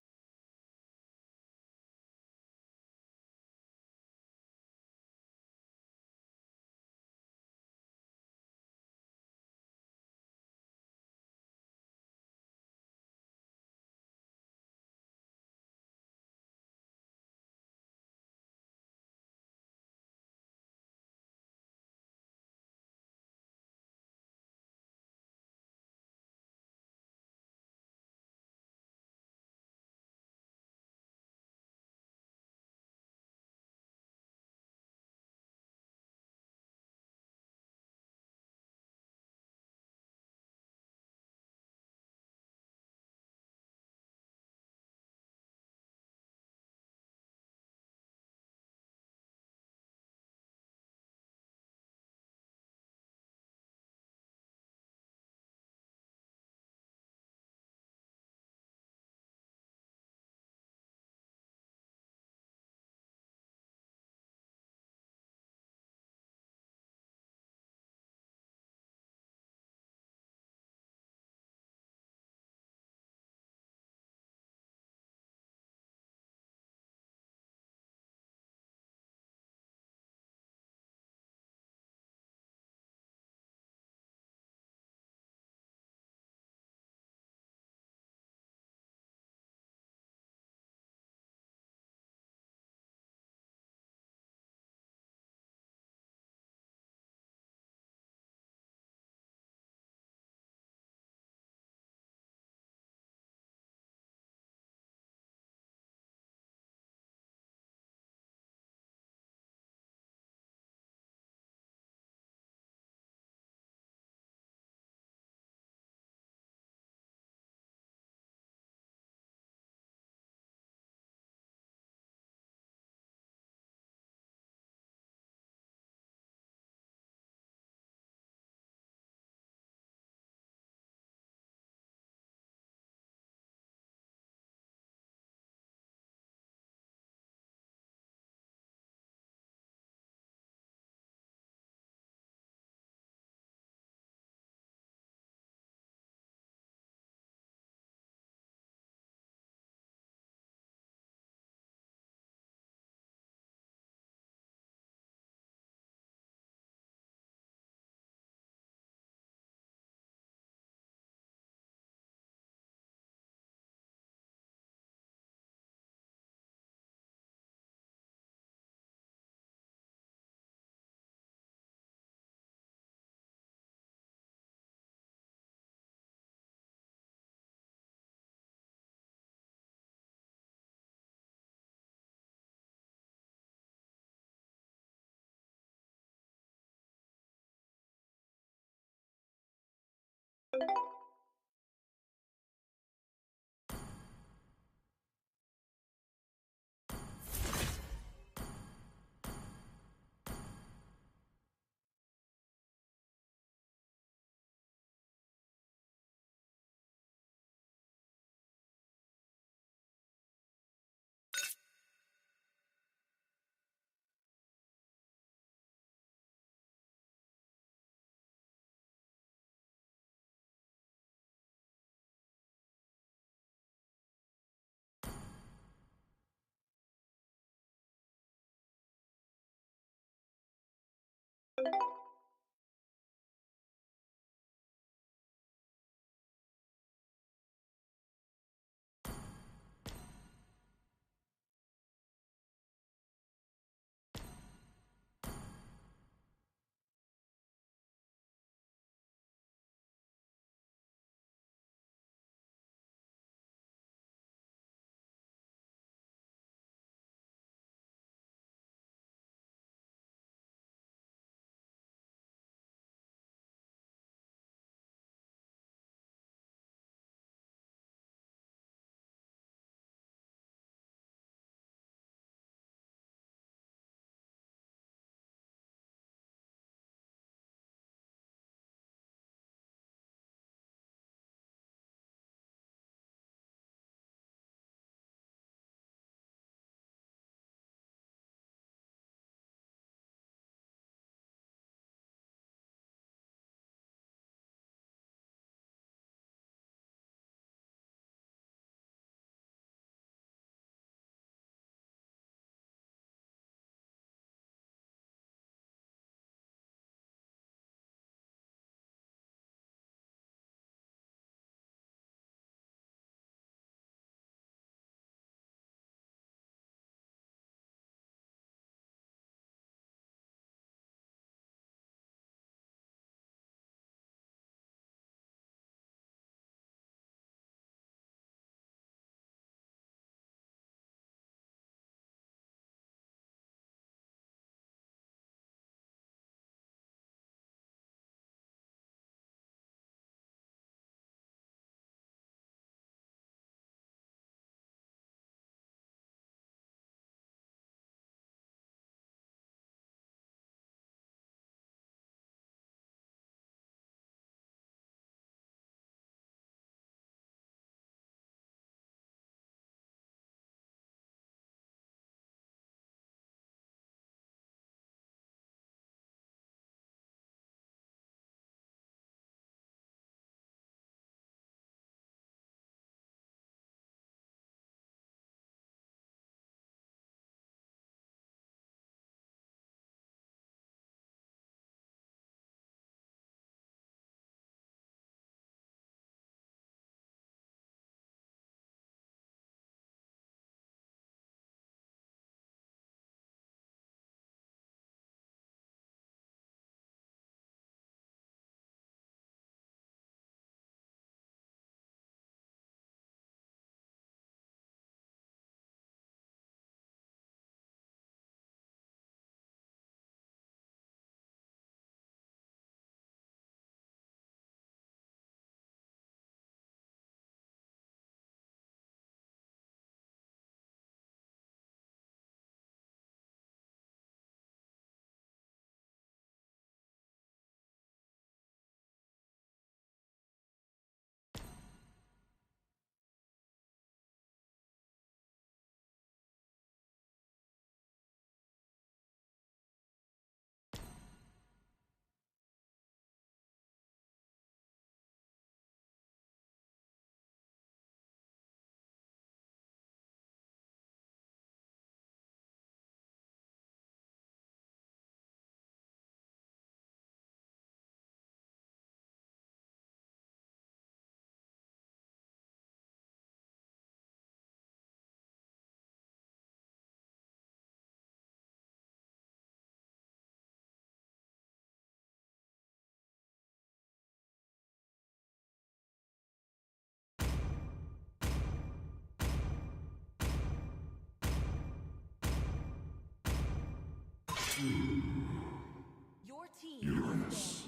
Your team Uranus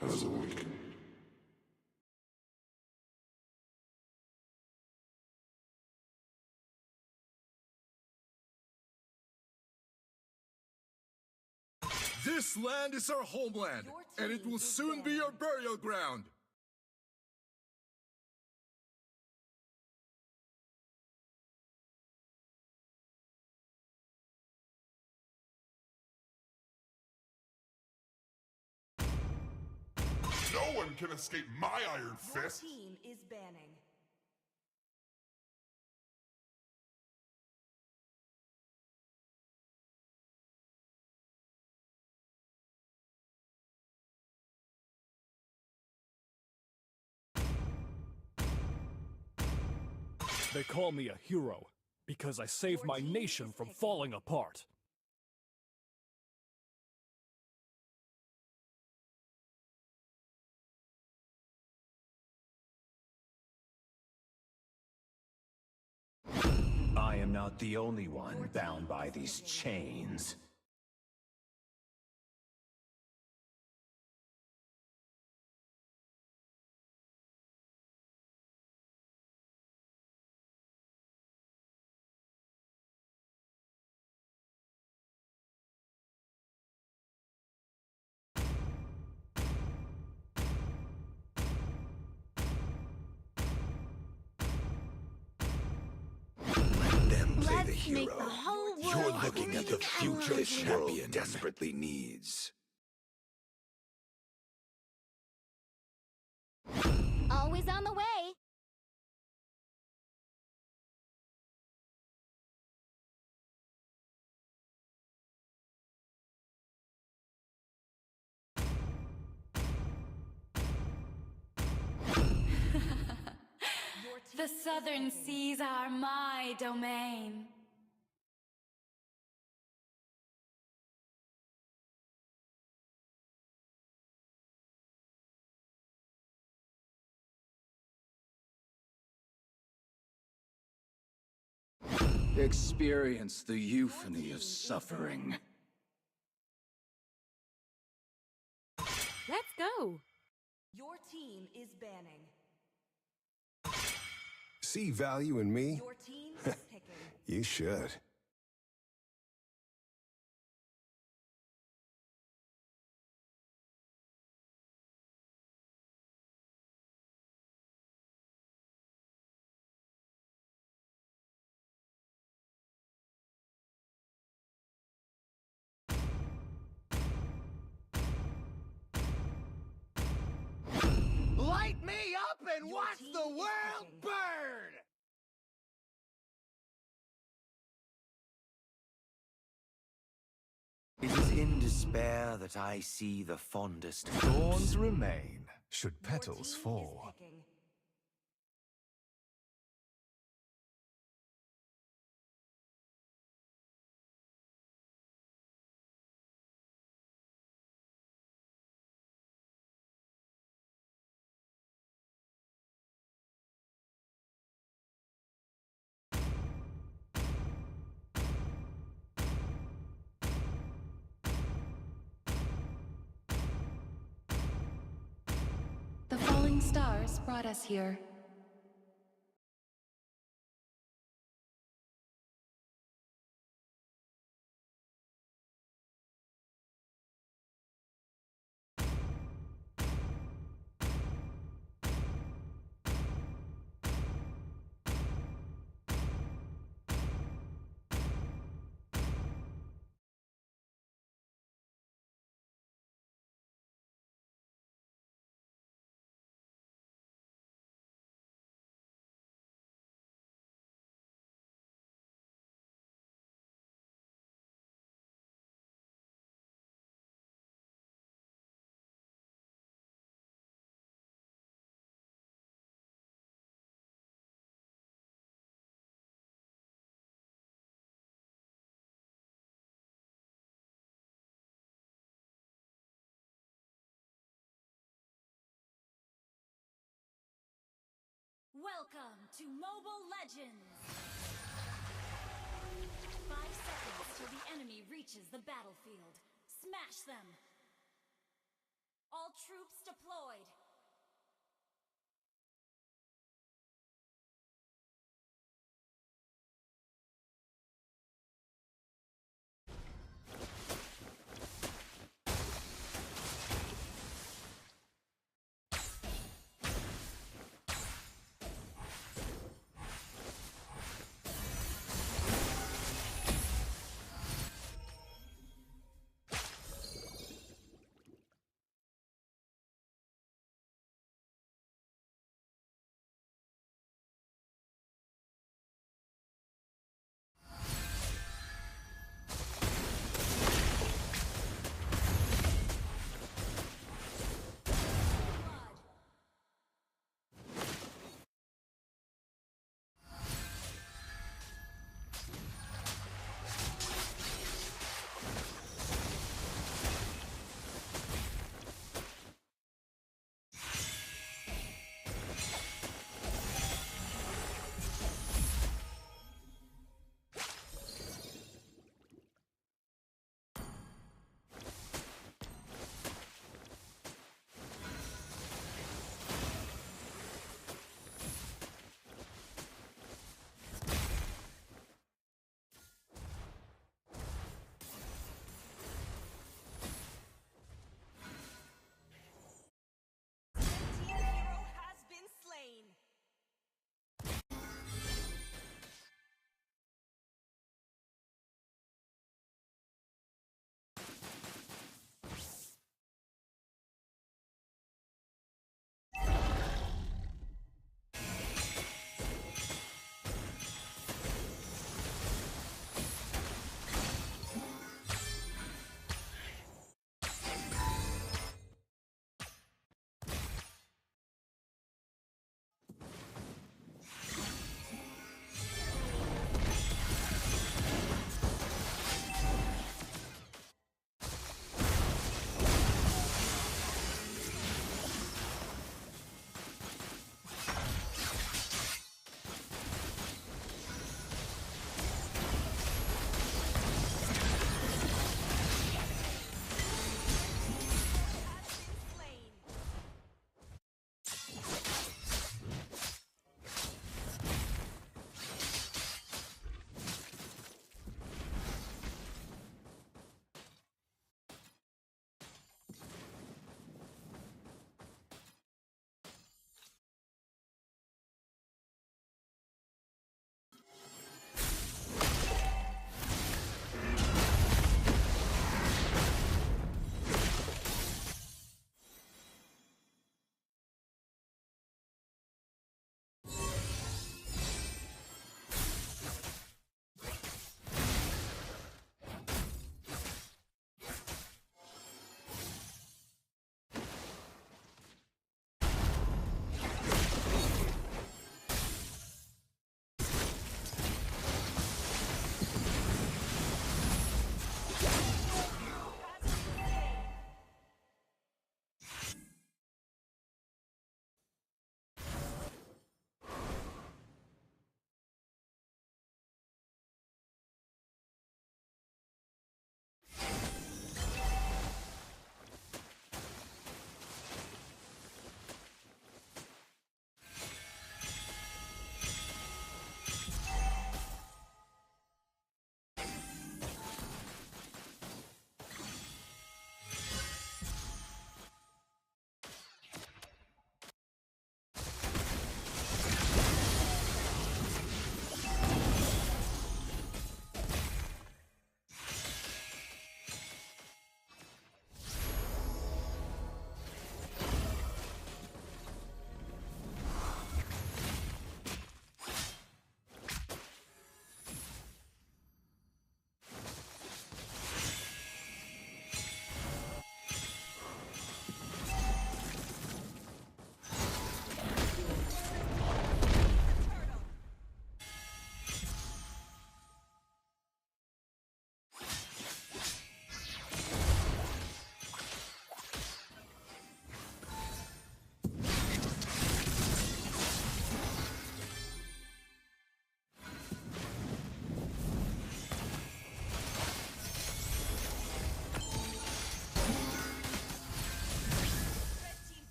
has awakened. This land is our homeland, Your and it team will is soon be banned. our burial ground. No one can escape my iron Your fist! team is banning. They call me a hero because I saved my nation from falling apart. I am not the only one bound by these chains. Let them play the hero. Make the whole world You're looking at the future this champion. world desperately needs. Always on the way. The southern seas are my domain. Experience the euphony of suffering. Let's go. Your team is banning. See value in me? Your team is picking. You should. Light me up and Your watch team the is world picking. burn! It is in despair that I see the fondest Thorns remain, should Your petals team fall. is picking. The falling stars brought us here. Welcome to Mobile Legends! 5 seconds till the enemy reaches the battlefield. Smash them! All troops deployed!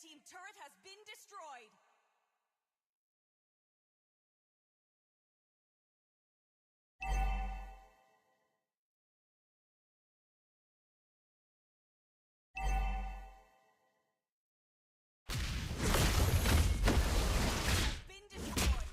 team turret has been destroyed. Been destroyed.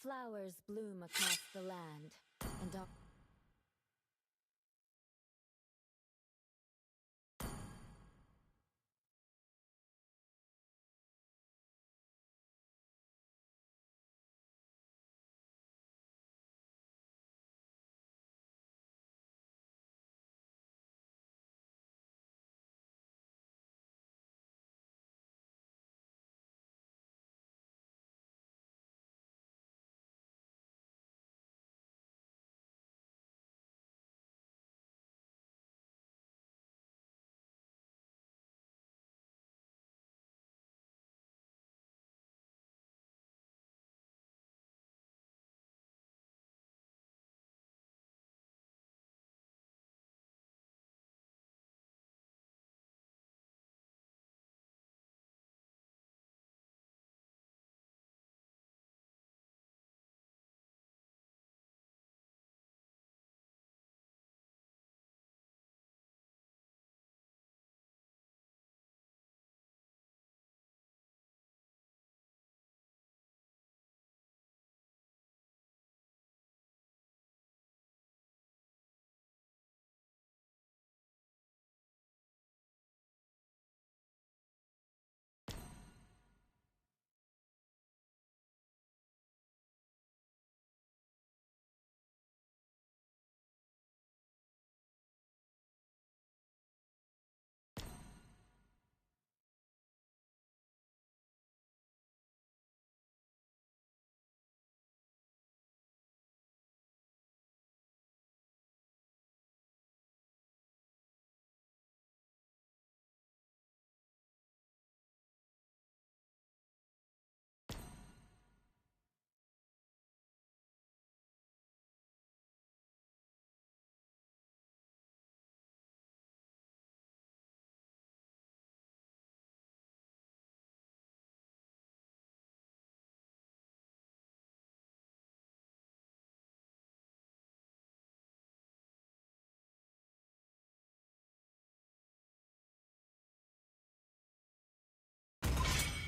Flowers bloom across the land, and all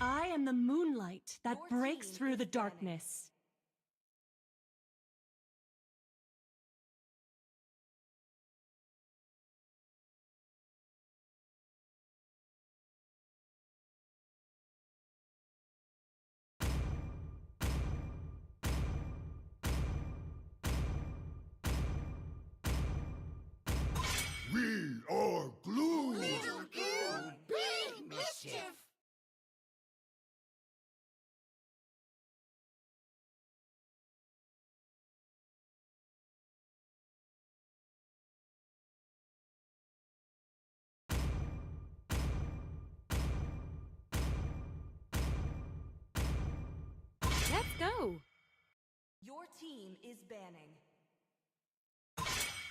I am the moonlight that Your breaks team through is the banning. darkness. We are glue! Big mischief! Let's go! Your team is banning.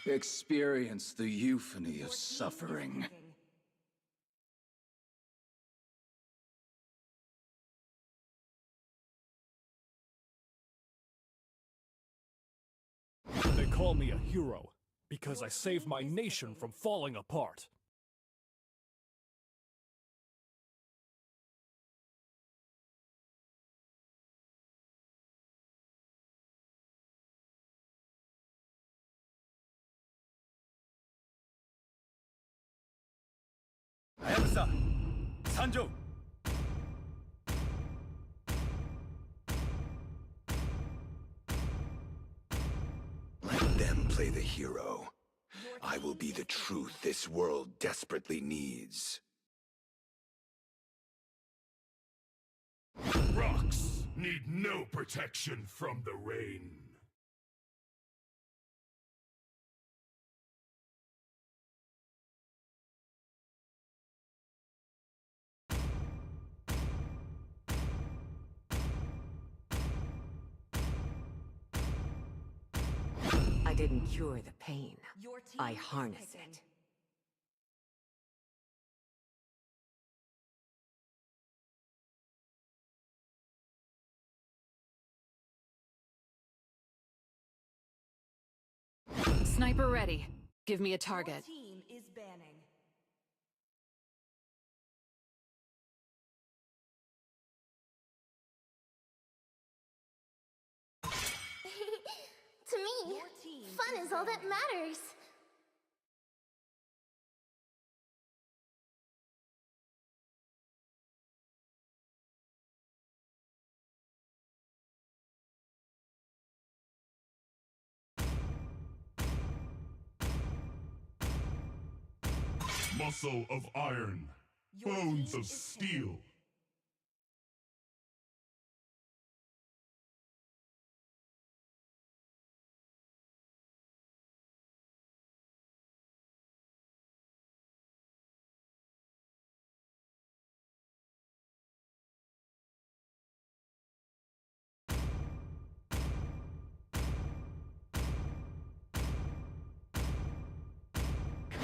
Experience the euphony Your of team is suffering. picking. They call me a hero because Your I saved team my is nation picking. from falling apart. Hayabusa! Sanjo! Let them play the hero. Your I will team be is the picking. truth this world desperately needs. Rocks need no protection from the rain. I didn't cure the pain. Your team I is harness picking. it. Sniper ready. Give me a target. Your team is banning. me. Your team Fun is all that matters. Muscle of iron, Your bones team of is steel.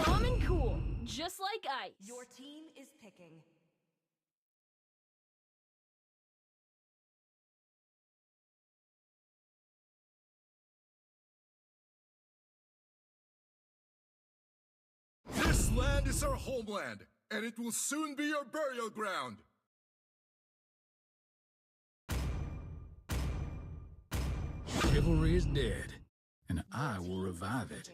Calm and cool, just like ice. Your team is picking. This land is our homeland, and it will soon be our burial ground. Chivalry is dead, and I will revive it.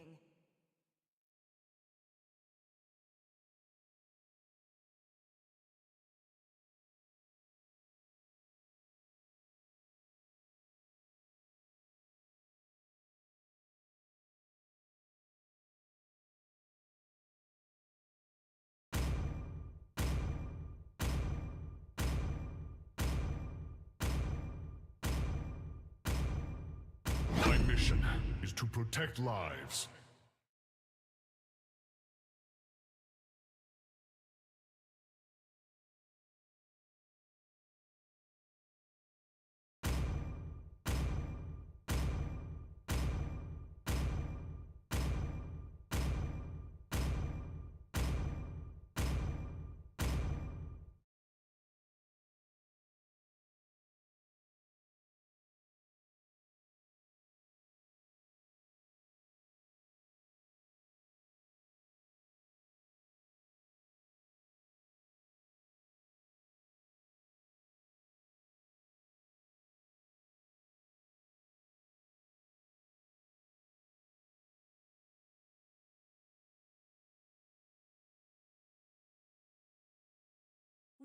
My mission is to protect lives.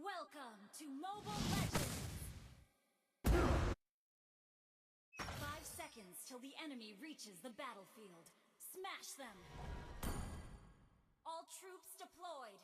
Welcome to Mobile Legends! 5 seconds till the enemy reaches the battlefield. Smash them! All troops deployed!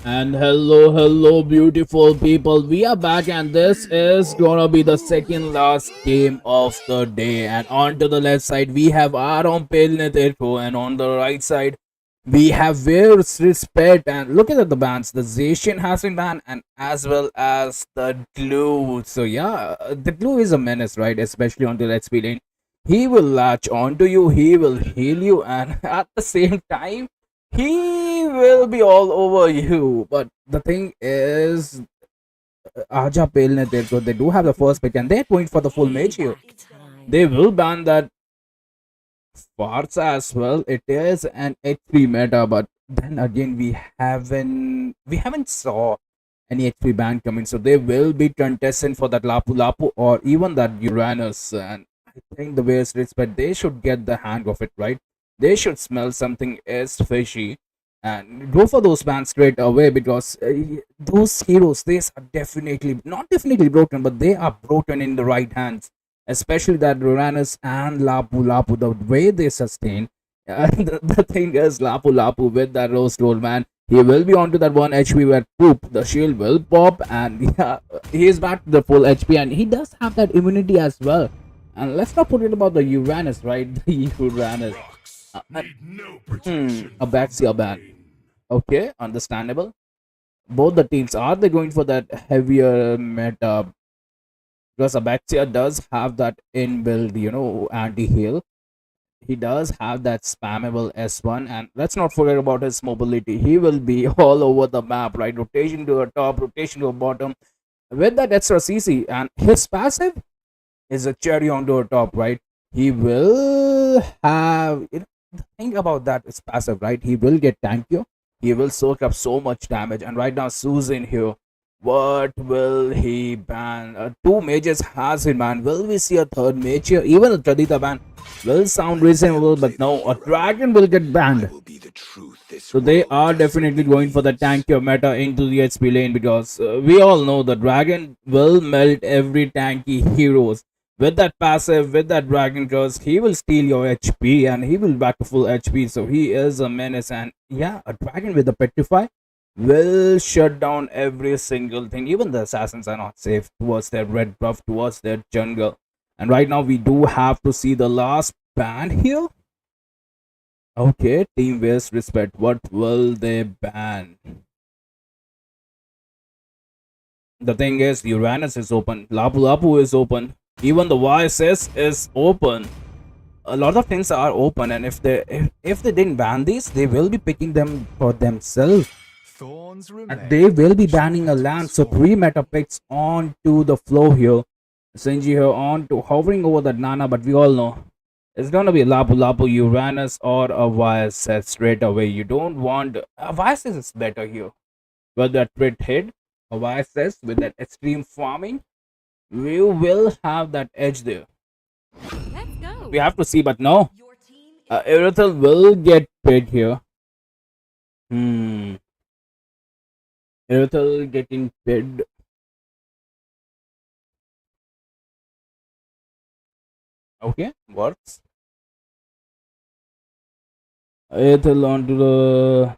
And hello, beautiful people. We are back, and this is gonna be the second last game of the day. And on to the left side, we have Aram Pelnetirko, and on the right side, we have Where's Respect. And looking at the bans, the Zacian has been banned, and as well as the Glue. So, yeah, the Glue is a menace, right? Especially on the Let's Be lane. He will latch onto you, he will heal you, and at the same time, he will be all over you. But the thing is, Aja Pelne, they do have the first pick and they're going for the full mage here. They will ban that Farsa as well. It is an H3 meta, but then again we haven't saw any H3 ban coming, so they will be contesting for that Lapu Lapu or even that Uranus. And I think the way but they should get the hang of it, right? They should smell something is fishy and go for those bans straight away, because those heroes, they are definitely broken, but they are broken in the right hands, especially that Uranus and Lapu Lapu, the way they sustain. The thing is, Lapu Lapu with that Rose Gold, man, he will be onto that 1 HP where poop, the shield will pop, and yeah, he is back to the full HP, and he does have that immunity as well. And let's not forget about the Uranus, right? The Uranus. Abaxia ban. Okay, understandable. Both the teams, are they going for that heavier meta? Because Abaxia does have that inbuilt, anti-heal. He does have that spammable S1, and let's not forget about his mobility. He will be all over the map, right? Rotation to a top, rotation to a bottom, with that extra CC, and his passive is a cherry on the top, right? He will have, think about that, it's passive, right? He will get tankier, he will soak up so much damage. And right now Susan here, what will he ban? 2 mages has been banned. Will we see a 3rd mage here? Even a Tradita ban will sound reasonable, but no, a dragon will get banned. So they are definitely going for the tankier meta into the HP lane, because we all know the dragon will melt every tanky heroes. With that passive, with that dragon curse, he will steal your HP and he will back to full HP. So he is a menace, and yeah, a dragon with a petrify will shut down every single thing. Even the assassins are not safe towards their red buff, towards their jungle. And right now we do have to see the last ban here. Okay, team West Respect, what will they ban? The thing is, Uranus is open, Lapu Lapu is open, even the YSS is open. A lot of things are open, and if they didn't ban these, they will be picking them for themselves. And they will be banning a land. So 3 meta picks onto the flow here. Sinji here on to hovering over that Nana, but we all know it's gonna be a Lapu Lapu, Uranus, or a YSS straight away. You don't want a YSS is better here. With that crit hit, a YSS with that extreme farming, we will have that edge there. Let's go. We have to see, but no. Irithel will get paid here. Irithel getting paid. Okay, works. Irithel onto the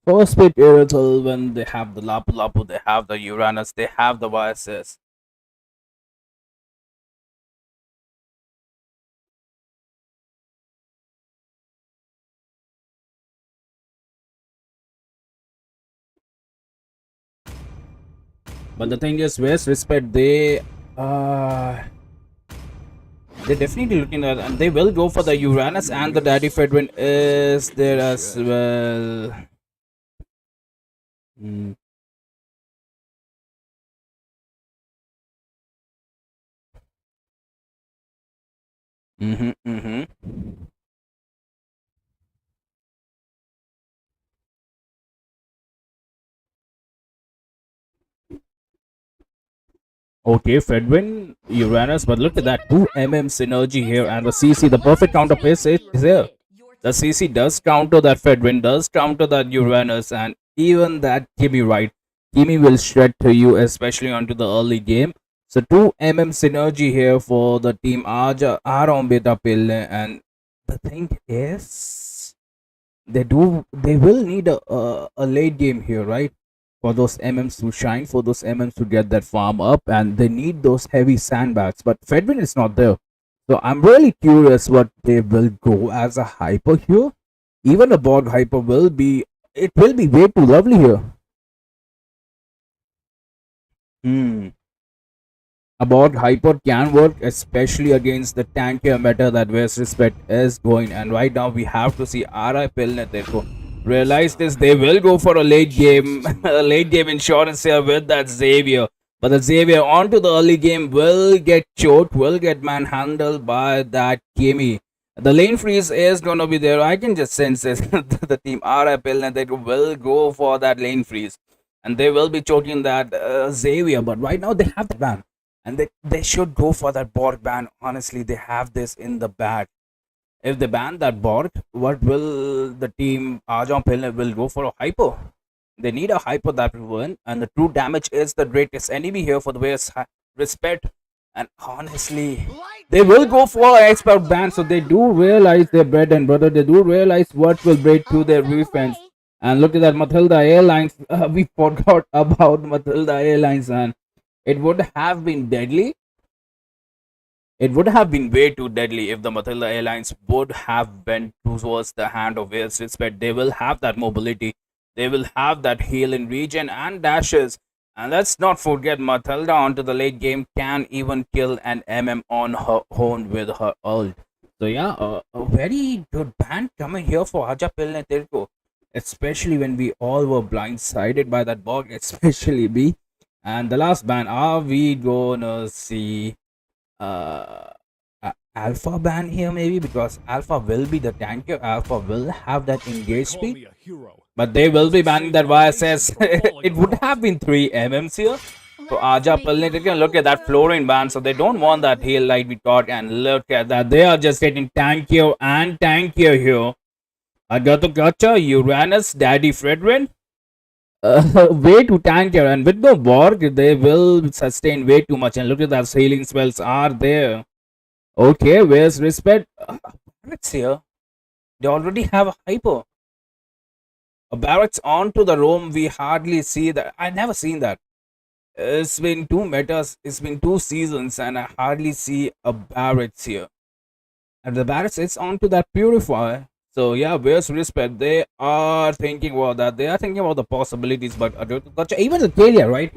first pick. Irithel, when they have the Lapu Lapu, they have the Uranus, they have the YSS. But the thing is, West Respect, they definitely looking at, and they will go for the Uranus, and the Daddy Fedwin is there as well. Okay, Fedwin, Uranus, but look at that 2 synergy here, and the CC, the perfect counter pace is here. The CC does counter that Fedwin, does counter that Uranus, and even that Kimi, right? Kimi will shred to you, especially onto the early game. So 2 synergy here for the team Aja Aron Beta Pille, and the thing is, They will need a late game here, right? For those MMs to shine, for those MMs to get that farm up, and they need those heavy sandbags. But Fedwin is not there. So I'm really curious what they will go as a hyper here. Even a Borg hyper will be, it will be way too lovely here. A Borg hyper can work, especially against the tankier meta that West Respect is going. And right now we have to see RI Pilnet realize this. They will go for a late game, a late game insurance here with that Xavier. But the Xavier onto the early game will get choked, will get manhandled by that Kimi. The lane freeze is going to be there. I can just sense this. The team RI Pilnet will go for that lane freeze. And they will be choking that Xavier. But right now they have the ban. And they should go for that Borg ban. Honestly, they have this in the bag. If they ban that Borg, what will the team Ajam Pilnet will go for a hyper? They need a hyper that will win. And the true damage is the greatest enemy here for the West Respect. And honestly, they will go for an expert ban. So they do realize their bread and butter. They do realize what will break through their defense. And look at that Matilda Airlines. We forgot about Matilda Airlines, and it would have been deadly. It would have been way too deadly if the Matilda Airlines would have been towards the hand of Wales Respect. They will have that mobility. They will have that heal in region and dashes. And let's not forget Matilda onto the late game can even kill an MM on her own with her ult. So yeah, a very good ban coming here for Aja Pilnet, especially when we all were blindsided by that bug, especially me. And the last ban, are we gonna see Alpha ban here maybe? Because Alpha will be the tanker. Alpha will have that engage speed. But they will be banning that YSS. It would have been 3 MMs here. So Aja Pilnet, look at that Florine ban. So they don't want that heal like we thought. And look at that. They are just getting tankier and tankier here. Agato Gacha, Uranus, Daddy Fredrin. Way too tankier, and with the Borg they will sustain way too much. And look at that, healing spells are there. Okay, where's Respect? Barracks here. They already have a hyper. A Barracks onto the roam, we hardly see that. I never seen that. It's been 2 metas, it's been 2 seasons, and I hardly see a Barracks here. And the Barracks is onto that Purify. So yeah, where's Respect? They are thinking about that. They are thinking about the possibilities, but even the Kalia, right?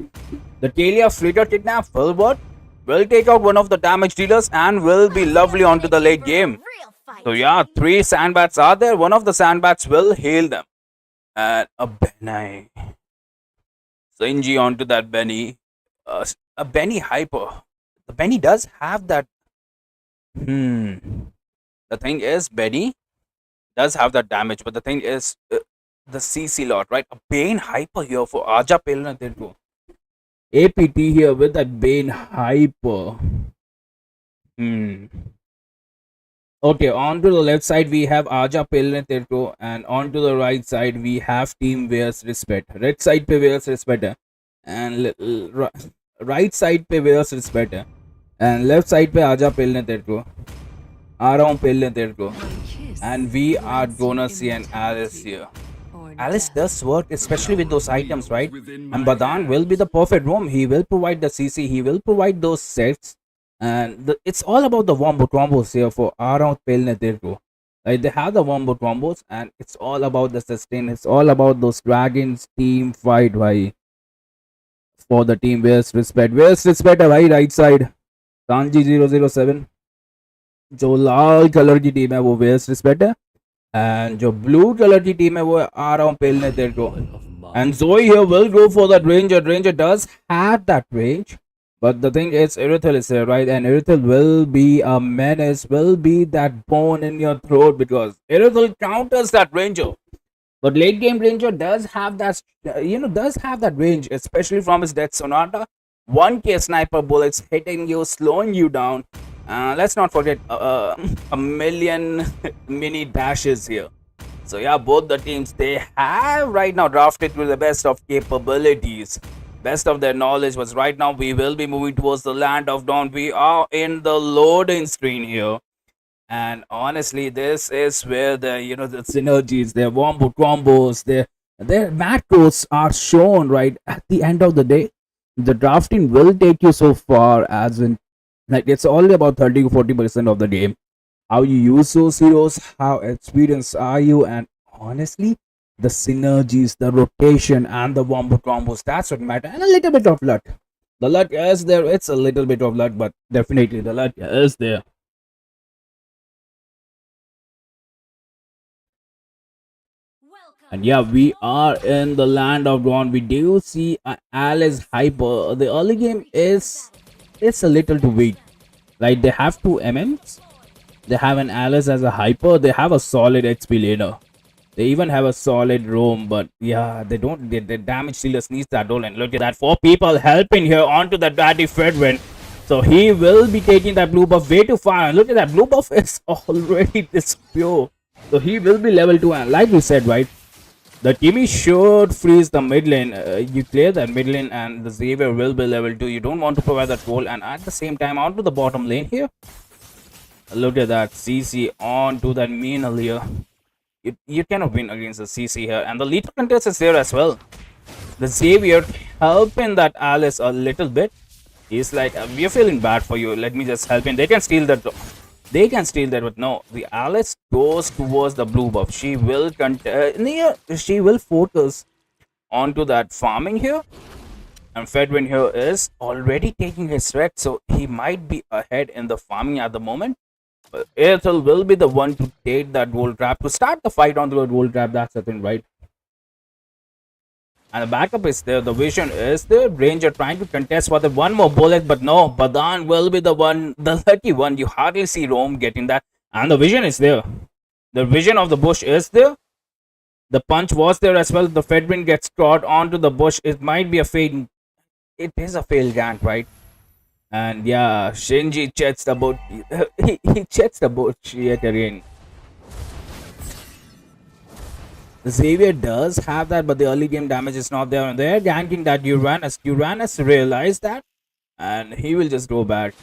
The Kalia Flitter Kidnap will what? Will take out one of the damage dealers and will be lovely onto the late game. So yeah, 3 sandbats are there. One of the sandbats will heal them. And a Benny. Sinji onto that Benny. A Benny hyper. The Benny does have that. The thing is, Benny does have that damage, but the thing is the CC lot, right? A Bane hyper here for Aja Pilnet. APT here with that Bane hyper. Okay, on to the left side we have Aja Pilnet, and on to the right side we have Team Wales Respect. Red side pe Wales Respect, and right side pe Wales Respect, and left side pe Aja Pilnet. Around Pilnet. And we are gonna see an Alice here. Alice does work, especially with those items, right? And Badan will be the perfect roam. He will provide the CC. He will provide those sets. And it's all about the wombo combos here for around Pilnet. Like, they have the wombo combos, and it's all about the sustain. It's all about those dragons team fight, right? For the team Wales Respect. Wales Respect, right side. Sanji 007. जो लाल colour की team है वो Wales respect है, and जो blue colour की team है वो आ रहा हूँ पेलने तेरे को. And Zoe here will go for that Ranger. Ranger does have that range, but the thing is Irithel is here, right? And Irithel will be a menace, will be that bone in your throat, because Irithel counters that Ranger. But late game Ranger does have that, does have that range, especially from his Death Sonata. 1k sniper bullets hitting you, slowing you down. Let's not forget a million mini dashes here. So yeah, both the teams, they have right now drafted with the best of capabilities, best of their knowledge. But right now we will be moving towards the land of dawn. We are in the loading screen here, And honestly, this is where the the synergies, their wombo combos, their macros are shown. Right at the end of the day, the drafting will take you so far, as in like it's only about 30 to 40% of the game. How you use those heroes, how experienced are you, and honestly, the synergies, the rotation, and the wombo combos, that's what matter. And a little bit of luck. The luck is there. It's a little bit of luck, but definitely the luck is there. And yeah, we are in the land of Dawn. We do see Alice Hyper. The early game is it's a little too weak. Like they have two MMs. They have an Alice as a Hyper. They have a solid XP laner. They even have a solid roam, but yeah, they don't. The damage dealer needs that role. And look at that, 4 people helping here onto the daddy Fredwin. So he will be taking that blue buff way too far. And look at that, blue buff is already this pure. So he will be level 2. And like we said, right, the Timmy should freeze the mid lane. You clear that mid lane, and the Xavier will be level 2. You don't want to provide that role. And at the same time, onto the bottom lane here. Look at that, CC onto that mean earlier. You cannot win against the CC here. And the lethal contest is there as well. The Xavier helping that Alice a little bit. He's like, we're feeling bad for you. Let me just help him. They can steal that. They can steal that, but no. The Alice goes towards the blue buff. She will she will focus onto that farming here. And Fedwin here is already taking his threat, so he might be ahead in the farming at the moment. But Airtel will be the one to take that gold trap to start the fight onto the gold trap. That's the thing, right? And the backup is there. The vision is there. Ranger trying to contest for the one more bullet, but no. Badan will be the one, the lucky one. You hardly see Rome getting that. And the vision is there. The vision of the bush is there. The punch was there as well. The Fedwin gets caught onto the bush. It might be a fade. It is a failed gank, right? And yeah, Shinji checks the boat. He checks the boat yet again. The Xavier does have that, but the early game damage is not there. And they're ganking that Uranus. Uranus realized that, and he will just go back.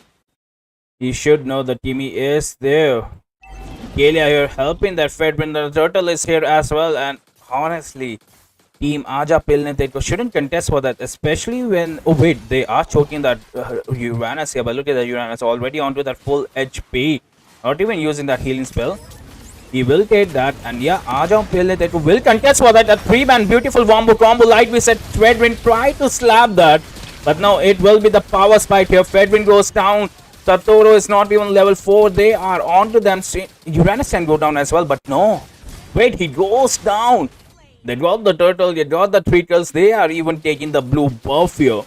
He should know the Timmy is there. Kalia here helping that Fedwin. The turtle is here as well. And honestly, Team Aja Pilne Teko shouldn't contest for that, especially when. Oh, wait, they are choking that Uranus here. But look at the Uranus already onto that full HP. Not even using that healing spell. He will take that, and yeah, Aja Pilne Teko will contest for that. That 3-man beautiful wombo combo. Like we said, Fedwin tried to slap that, but no, it will be the power spike here. Fedwin goes down. Satoru is not even level 4. They are onto them. Uranus can go down as well, but no. Wait, he goes down. They got the turtle, they got the 3 kills. They are even taking the blue buff here.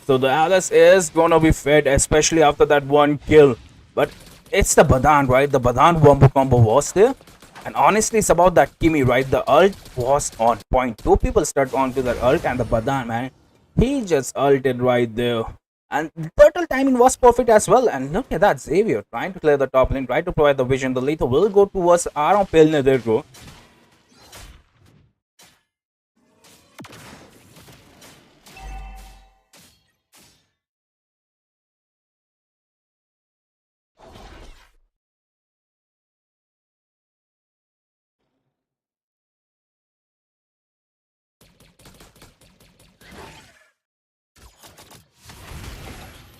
So the Alice is gonna be fed, especially after that 1 kill. But it's the Badan, right? The Badan wombo combo was there. And honestly, it's about that Kimi, right? The ult was on point. 2 people start onto that ult, and the Badan, man, he just ulted right there. And the turtle timing was perfect as well. And look at that, Xavier trying to clear the top lane, trying to provide the vision. The lethal will go towards Aaron Pilne. There go.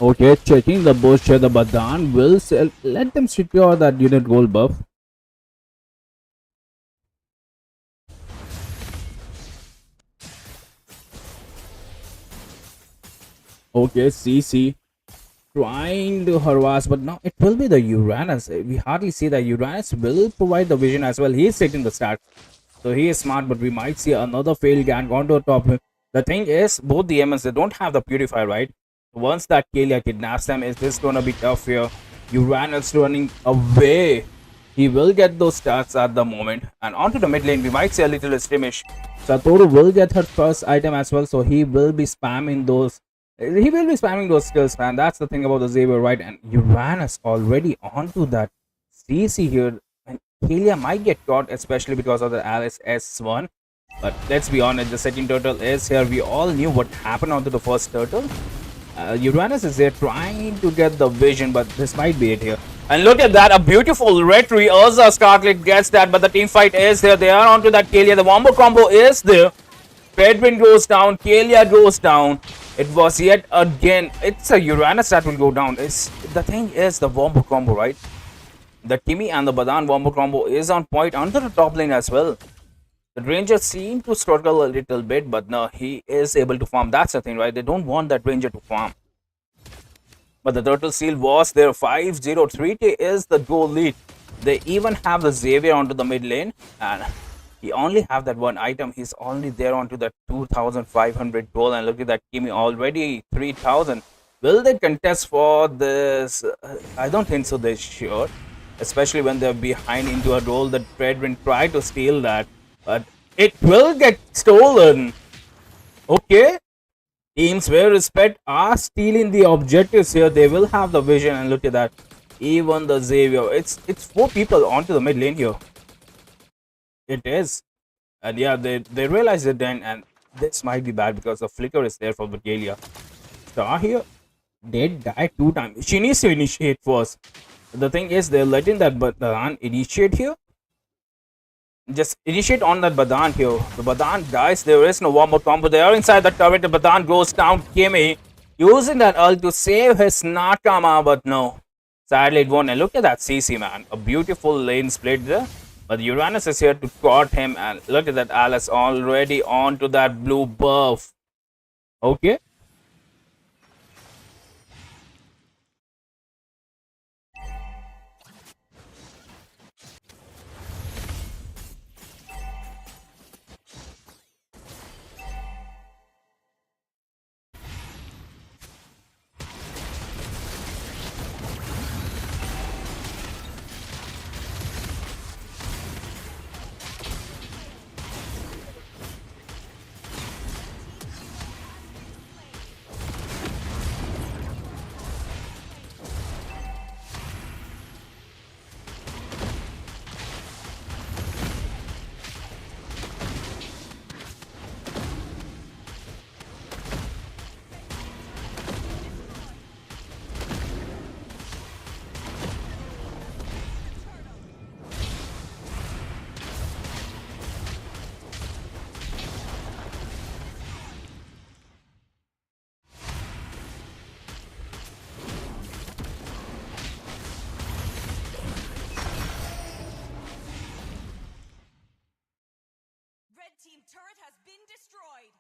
Okay, checking the bush here. The Badan will sell. Let them secure that unit gold buff. Okay, CC trying to harass, but now it will be the Uranus. We hardly see that Uranus will provide the vision as well. He is taking the start, so he is smart, but we might see another failed gang onto the top. The thing is, both the MNs, they don't have the purifier, right? Once that Kalia kidnaps them, is this gonna be tough here? Uranus running away. He will get those stats at the moment. And onto the mid lane, we might see a little skirmish. Satoru will get her first item as well, so he will be spamming those. He will be spamming those skills, man. That's the thing about the Xavier, right? And Uranus already onto that CC here. And Kalia might get caught, especially because of the Alice S1. But let's be honest, the second turtle is here. We all knew what happened onto the first turtle. Uranus is there trying to get the vision, but this might be it here. And look at that, a beautiful retry. Urza Scarlet gets that, but the team fight is there. They are onto that Kalia. The wombo combo is there. Pedwin goes down, Kalia goes down. It was yet again, it's a Uranus that will go down. The thing is the wombo combo, right? The Timmy and the Badan wombo combo is on point under the top lane as well. The Ranger seemed to struggle a little bit, but no, he is able to farm. That's the thing, right? They don't want that Ranger to farm. But the Turtle Seal was there. 5-0. 3K is the goal lead. They even have the Xavier onto the mid lane. And he only have that one item. He's only there onto the 2,500 goal. And look at that, Kimi already 3,000. Will they contest for this? I don't think so. They're sure. Especially when they're behind into a role that Predwin tried to steal that. But it will get stolen. Okay. Teams where respect are stealing the objectives here. They will have the vision, and look at that. Even the Xavier. It's 4 people onto the mid lane here. It is. And yeah, they realize it then, and this might be bad because the flicker is there for Bulgaria. Star here did die 2 times. She needs to initiate first. The thing is, they're letting that Badan initiate here. Just initiate on that Badan here. The Badan dies. There is no one more combo. They are inside the turret. The Badan goes down. Kimi using that ult to save his Nakama, but no. Sadly, it won't. And look at that CC, man. A beautiful lane split there. But Uranus is here to guard him. And look at that Alice already onto that blue buff. Okay. Team turret has been destroyed.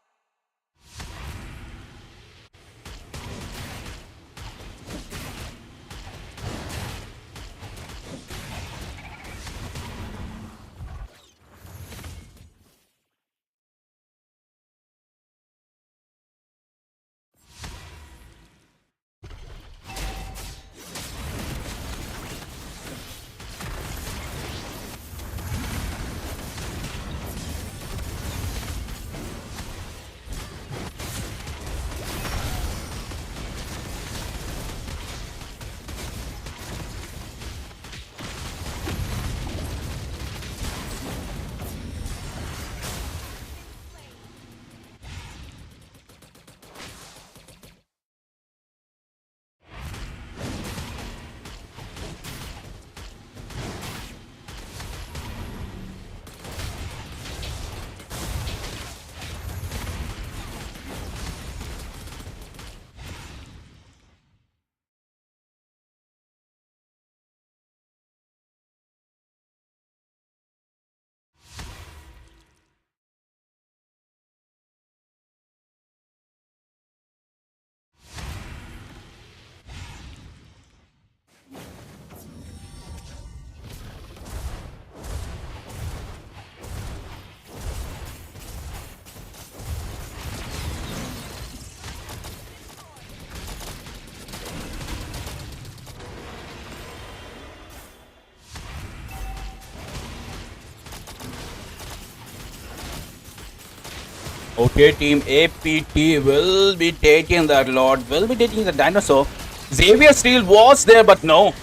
Okay, team APT will be taking that Lord, will be taking the dinosaur. Xavier Steel was there, but no.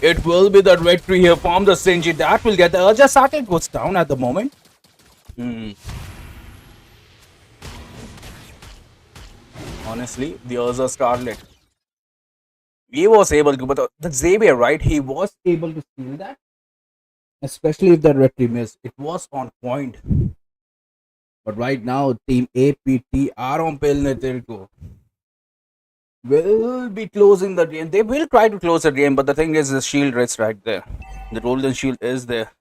It will be the red tree here from the Sinji. That will get the Urja Sake goes down at the moment. Honestly, the Urza Scarlet. He was able to, but the Xavier, right? He was able to steal that, especially if the red team is. It was on point. But right now, Team APT are on Pelnetilko. Will be closing the game. They will try to close the game, but the thing is, the shield is right there. The golden shield is there.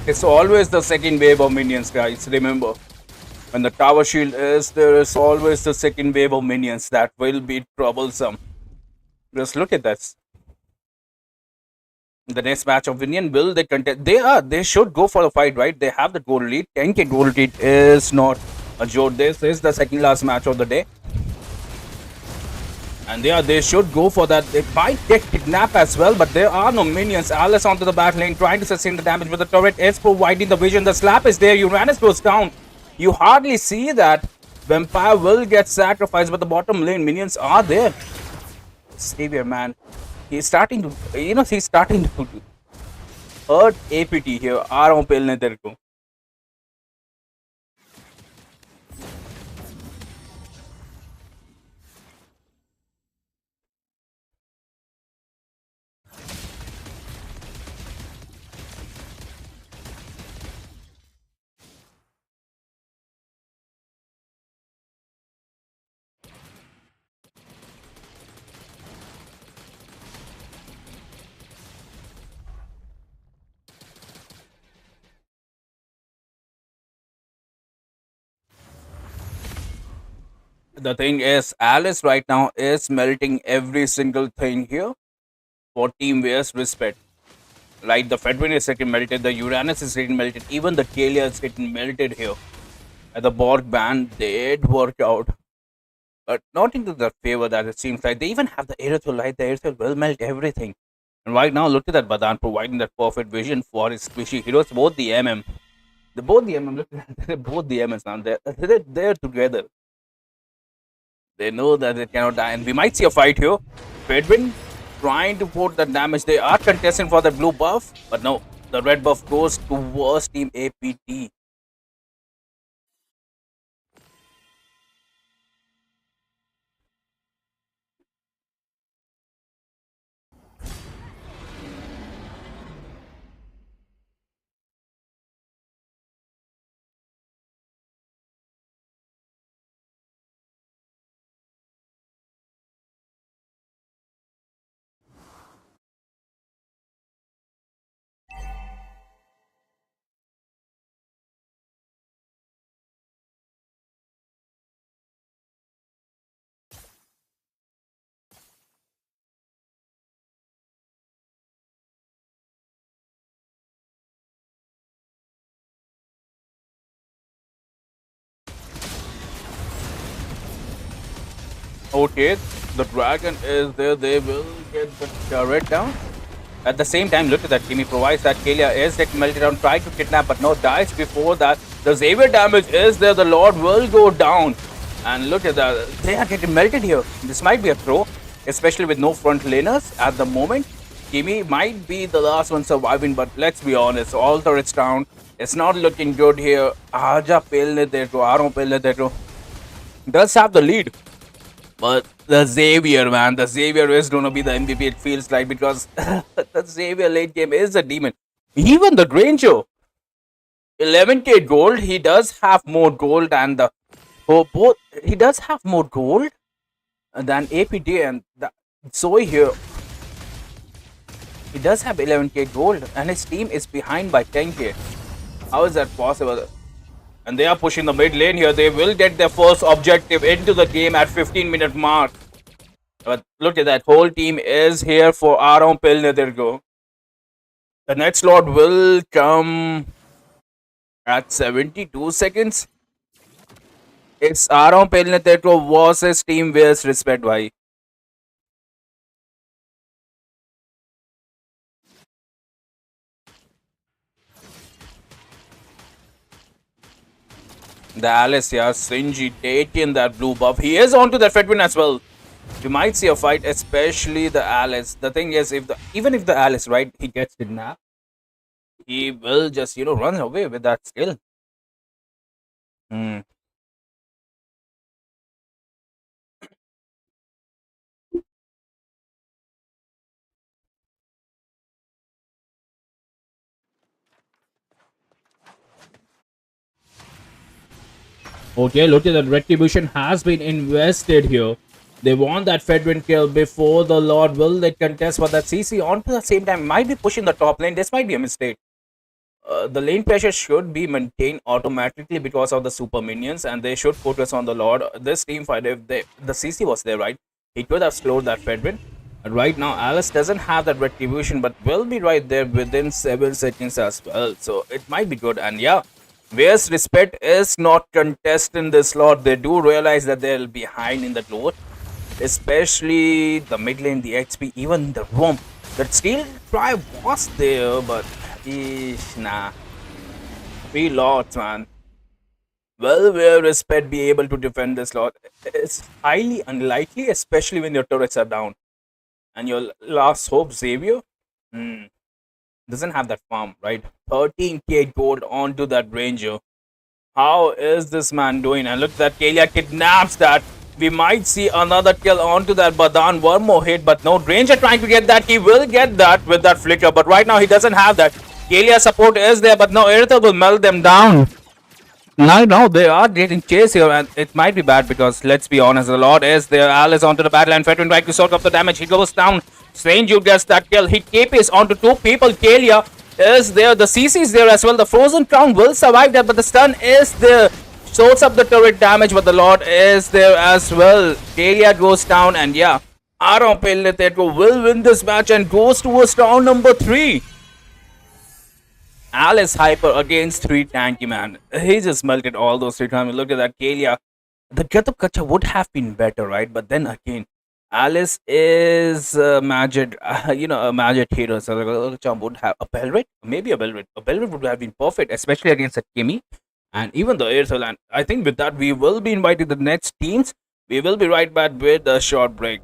It's always the second wave of minions, guys. Remember, when the tower shield is there is always the second wave of minions that will be troublesome. Just look at this. The next match of minion will they contest? They should go for the fight, right? They have the gold lead. 10k gold lead is not a joke. This is the second last match of the day. And they should go for that. They might get kidnapped as well, but there are no minions. Alice onto the back lane, trying to sustain the damage, but the turret is providing the vision. The slap is there. Uranus goes down. You hardly see that. Vampire will get sacrificed, but the bottom lane minions are there. Savior, man. He's starting to, he's starting to hurt APT here. Aaron Pelne terko. The thing is, Alice right now is melting every single thing here for Team Weir's respect. Like the Fedwin is getting melted, the Uranus is getting melted, even the Kalia is getting melted here. And the Borg ban did work out. But not into their favor that it seems like. They even have the Aerothel light. The Aerothel will melt everything. And right now, look at that Badan providing that perfect vision for his squishy heroes. Both the MM. Both the MM, look at that. Both the MMs now. They're together. They know that they cannot die. And we might see a fight here. Fedwin trying to put the damage. They are contesting for the blue buff. But no, the red buff goes towards Team APT. Okay, the dragon is there. They will get the turret down. At the same time, look at that. Kimi provides that Kalia is getting melted down, trying to kidnap, but no, dies before that. The Xavier damage is there. The Lord will go down. And look at that. They are getting melted here. This might be a throw, especially with no front laners at the moment. Kimi might be the last one surviving, but let's be honest. All turrets down. It's not looking good here. Aja Pelne Tetro, Aaron Pelne Tetro does have the lead. But the Xavier, man, the Xavier is going to be the MVP, it feels like, because the Xavier late game is a demon. Even the Granger, 11k gold, he does have more gold than the... both, he does have more gold than APT and the Zoe here. He does have 11k gold and his team is behind by 10k. How is that possible? And they are pushing the mid lane here. They will get their first objective into the game at 15-minute mark. But look at that. Whole team is here for Aaron Pelne. The next slot will come at 72 seconds. It's Aaron Pelne versus Team Weir's respect, bhai. The Alice, yeah, Srinji taking that blue buff. He is onto that Fedwin as well. We might see a fight, especially the Alice. The thing is, even if the Alice, right, he gets kidnapped, he will just run away with that skill. Hmm. Okay, look at that. Retribution has been invested here. They want that Fedwin kill before the Lord. Will they contest for that CC? Onto the same time, might be pushing the top lane. This might be a mistake. The lane pressure should be maintained automatically because of the super minions, and they should focus on the Lord. This team fight, if the CC was there, right, he could have slowed that Fedwin. And right now, Alice doesn't have that retribution, but will be right there within 7 seconds as well. So it might be good. And yeah, where's respect is not contesting this Lord. They do realize that they're behind in the Lord, especially the mid lane, the XP, even the roam. That steal try was there, but nah. We lost, man. Well, will respect be able to defend this lot? It's highly unlikely, especially when your turrets are down. And your last hope, Xavier, doesn't have that farm, right? 13k gold onto that ranger. How is this man doing? And look, that Kalia kidnaps that. We might see another kill onto that Badan. One more hit, but no. Ranger trying to get that. He will get that with that flicker, but right now he doesn't have that. Kalia support is there, but no. Aerithel will melt them down. Now they are getting chased here, and it might be bad because let's be honest, the Lord is there. Alice onto the battle, and Fedwin trying to soak up the damage. He goes down. Strange you gets that kill. He KPs onto two people. Kalia is there. The CC is there as well. The Frozen Crown will survive that, but the stun is there. Soaks up the turret damage, but the Lord is there as well. Kalia goes down, and yeah, Aaron Pelletetko will win this match and goes towards round number 3. Alice Hyper against 3 Tanky, man. He just melted all those 3 times. Look at that Kalia. The Gatup Kacha would have been better, right? But then again, Alice is magic, a magic hero. So the Kacha would have a Belrit, maybe a Belrit. A Belrit would have been perfect, especially against a Kimi and even the Airtel. And I think with that, we will be invited to the next teams. We will be right back with a short break.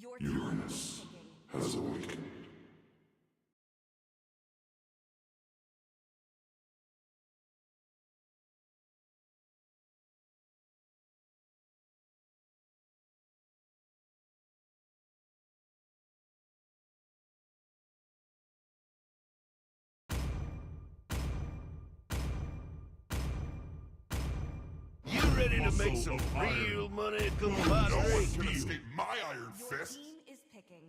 Your team is picking. Has awakened. You ready to make some real money, compadre? No one can escape my iron Your fist. team is picking.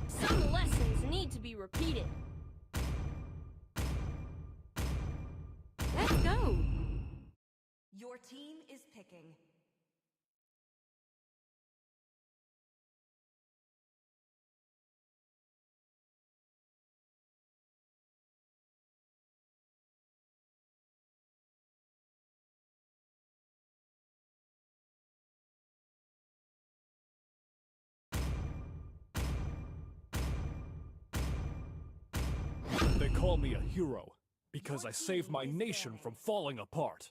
Some lessons need to be repeated. Let's go. Your team is picking. They call me a hero because I saved my nation from falling apart.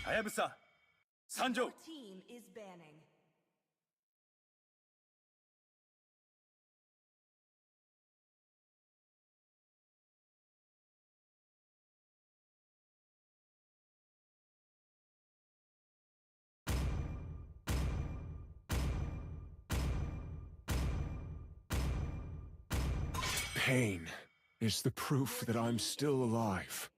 Hayabusa, Sanjo. Your team is banning. Pain is the proof that I'm still alive.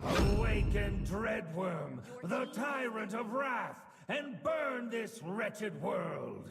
Awaken, Dreadworm, the tyrant of wrath, and burn this wretched world!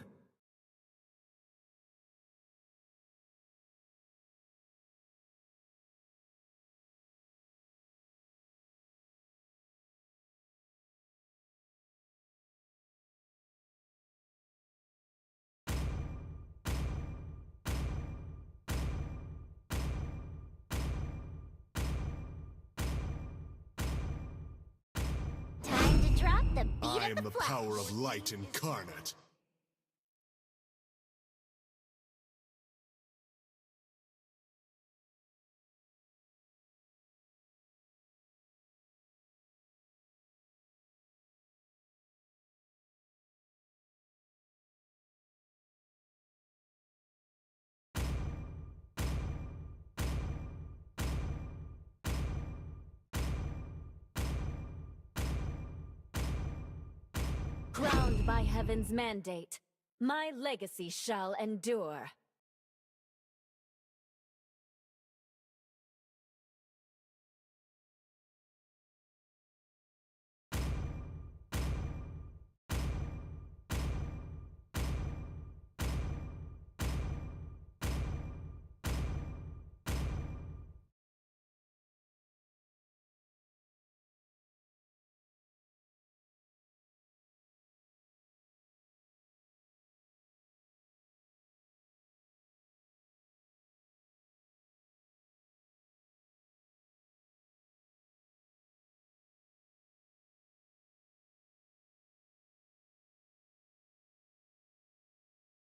Time to drop the beat I of am the the power of light incarnate. Crowned by heaven's mandate, my legacy shall endure.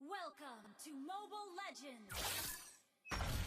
Welcome to Mobile Legends!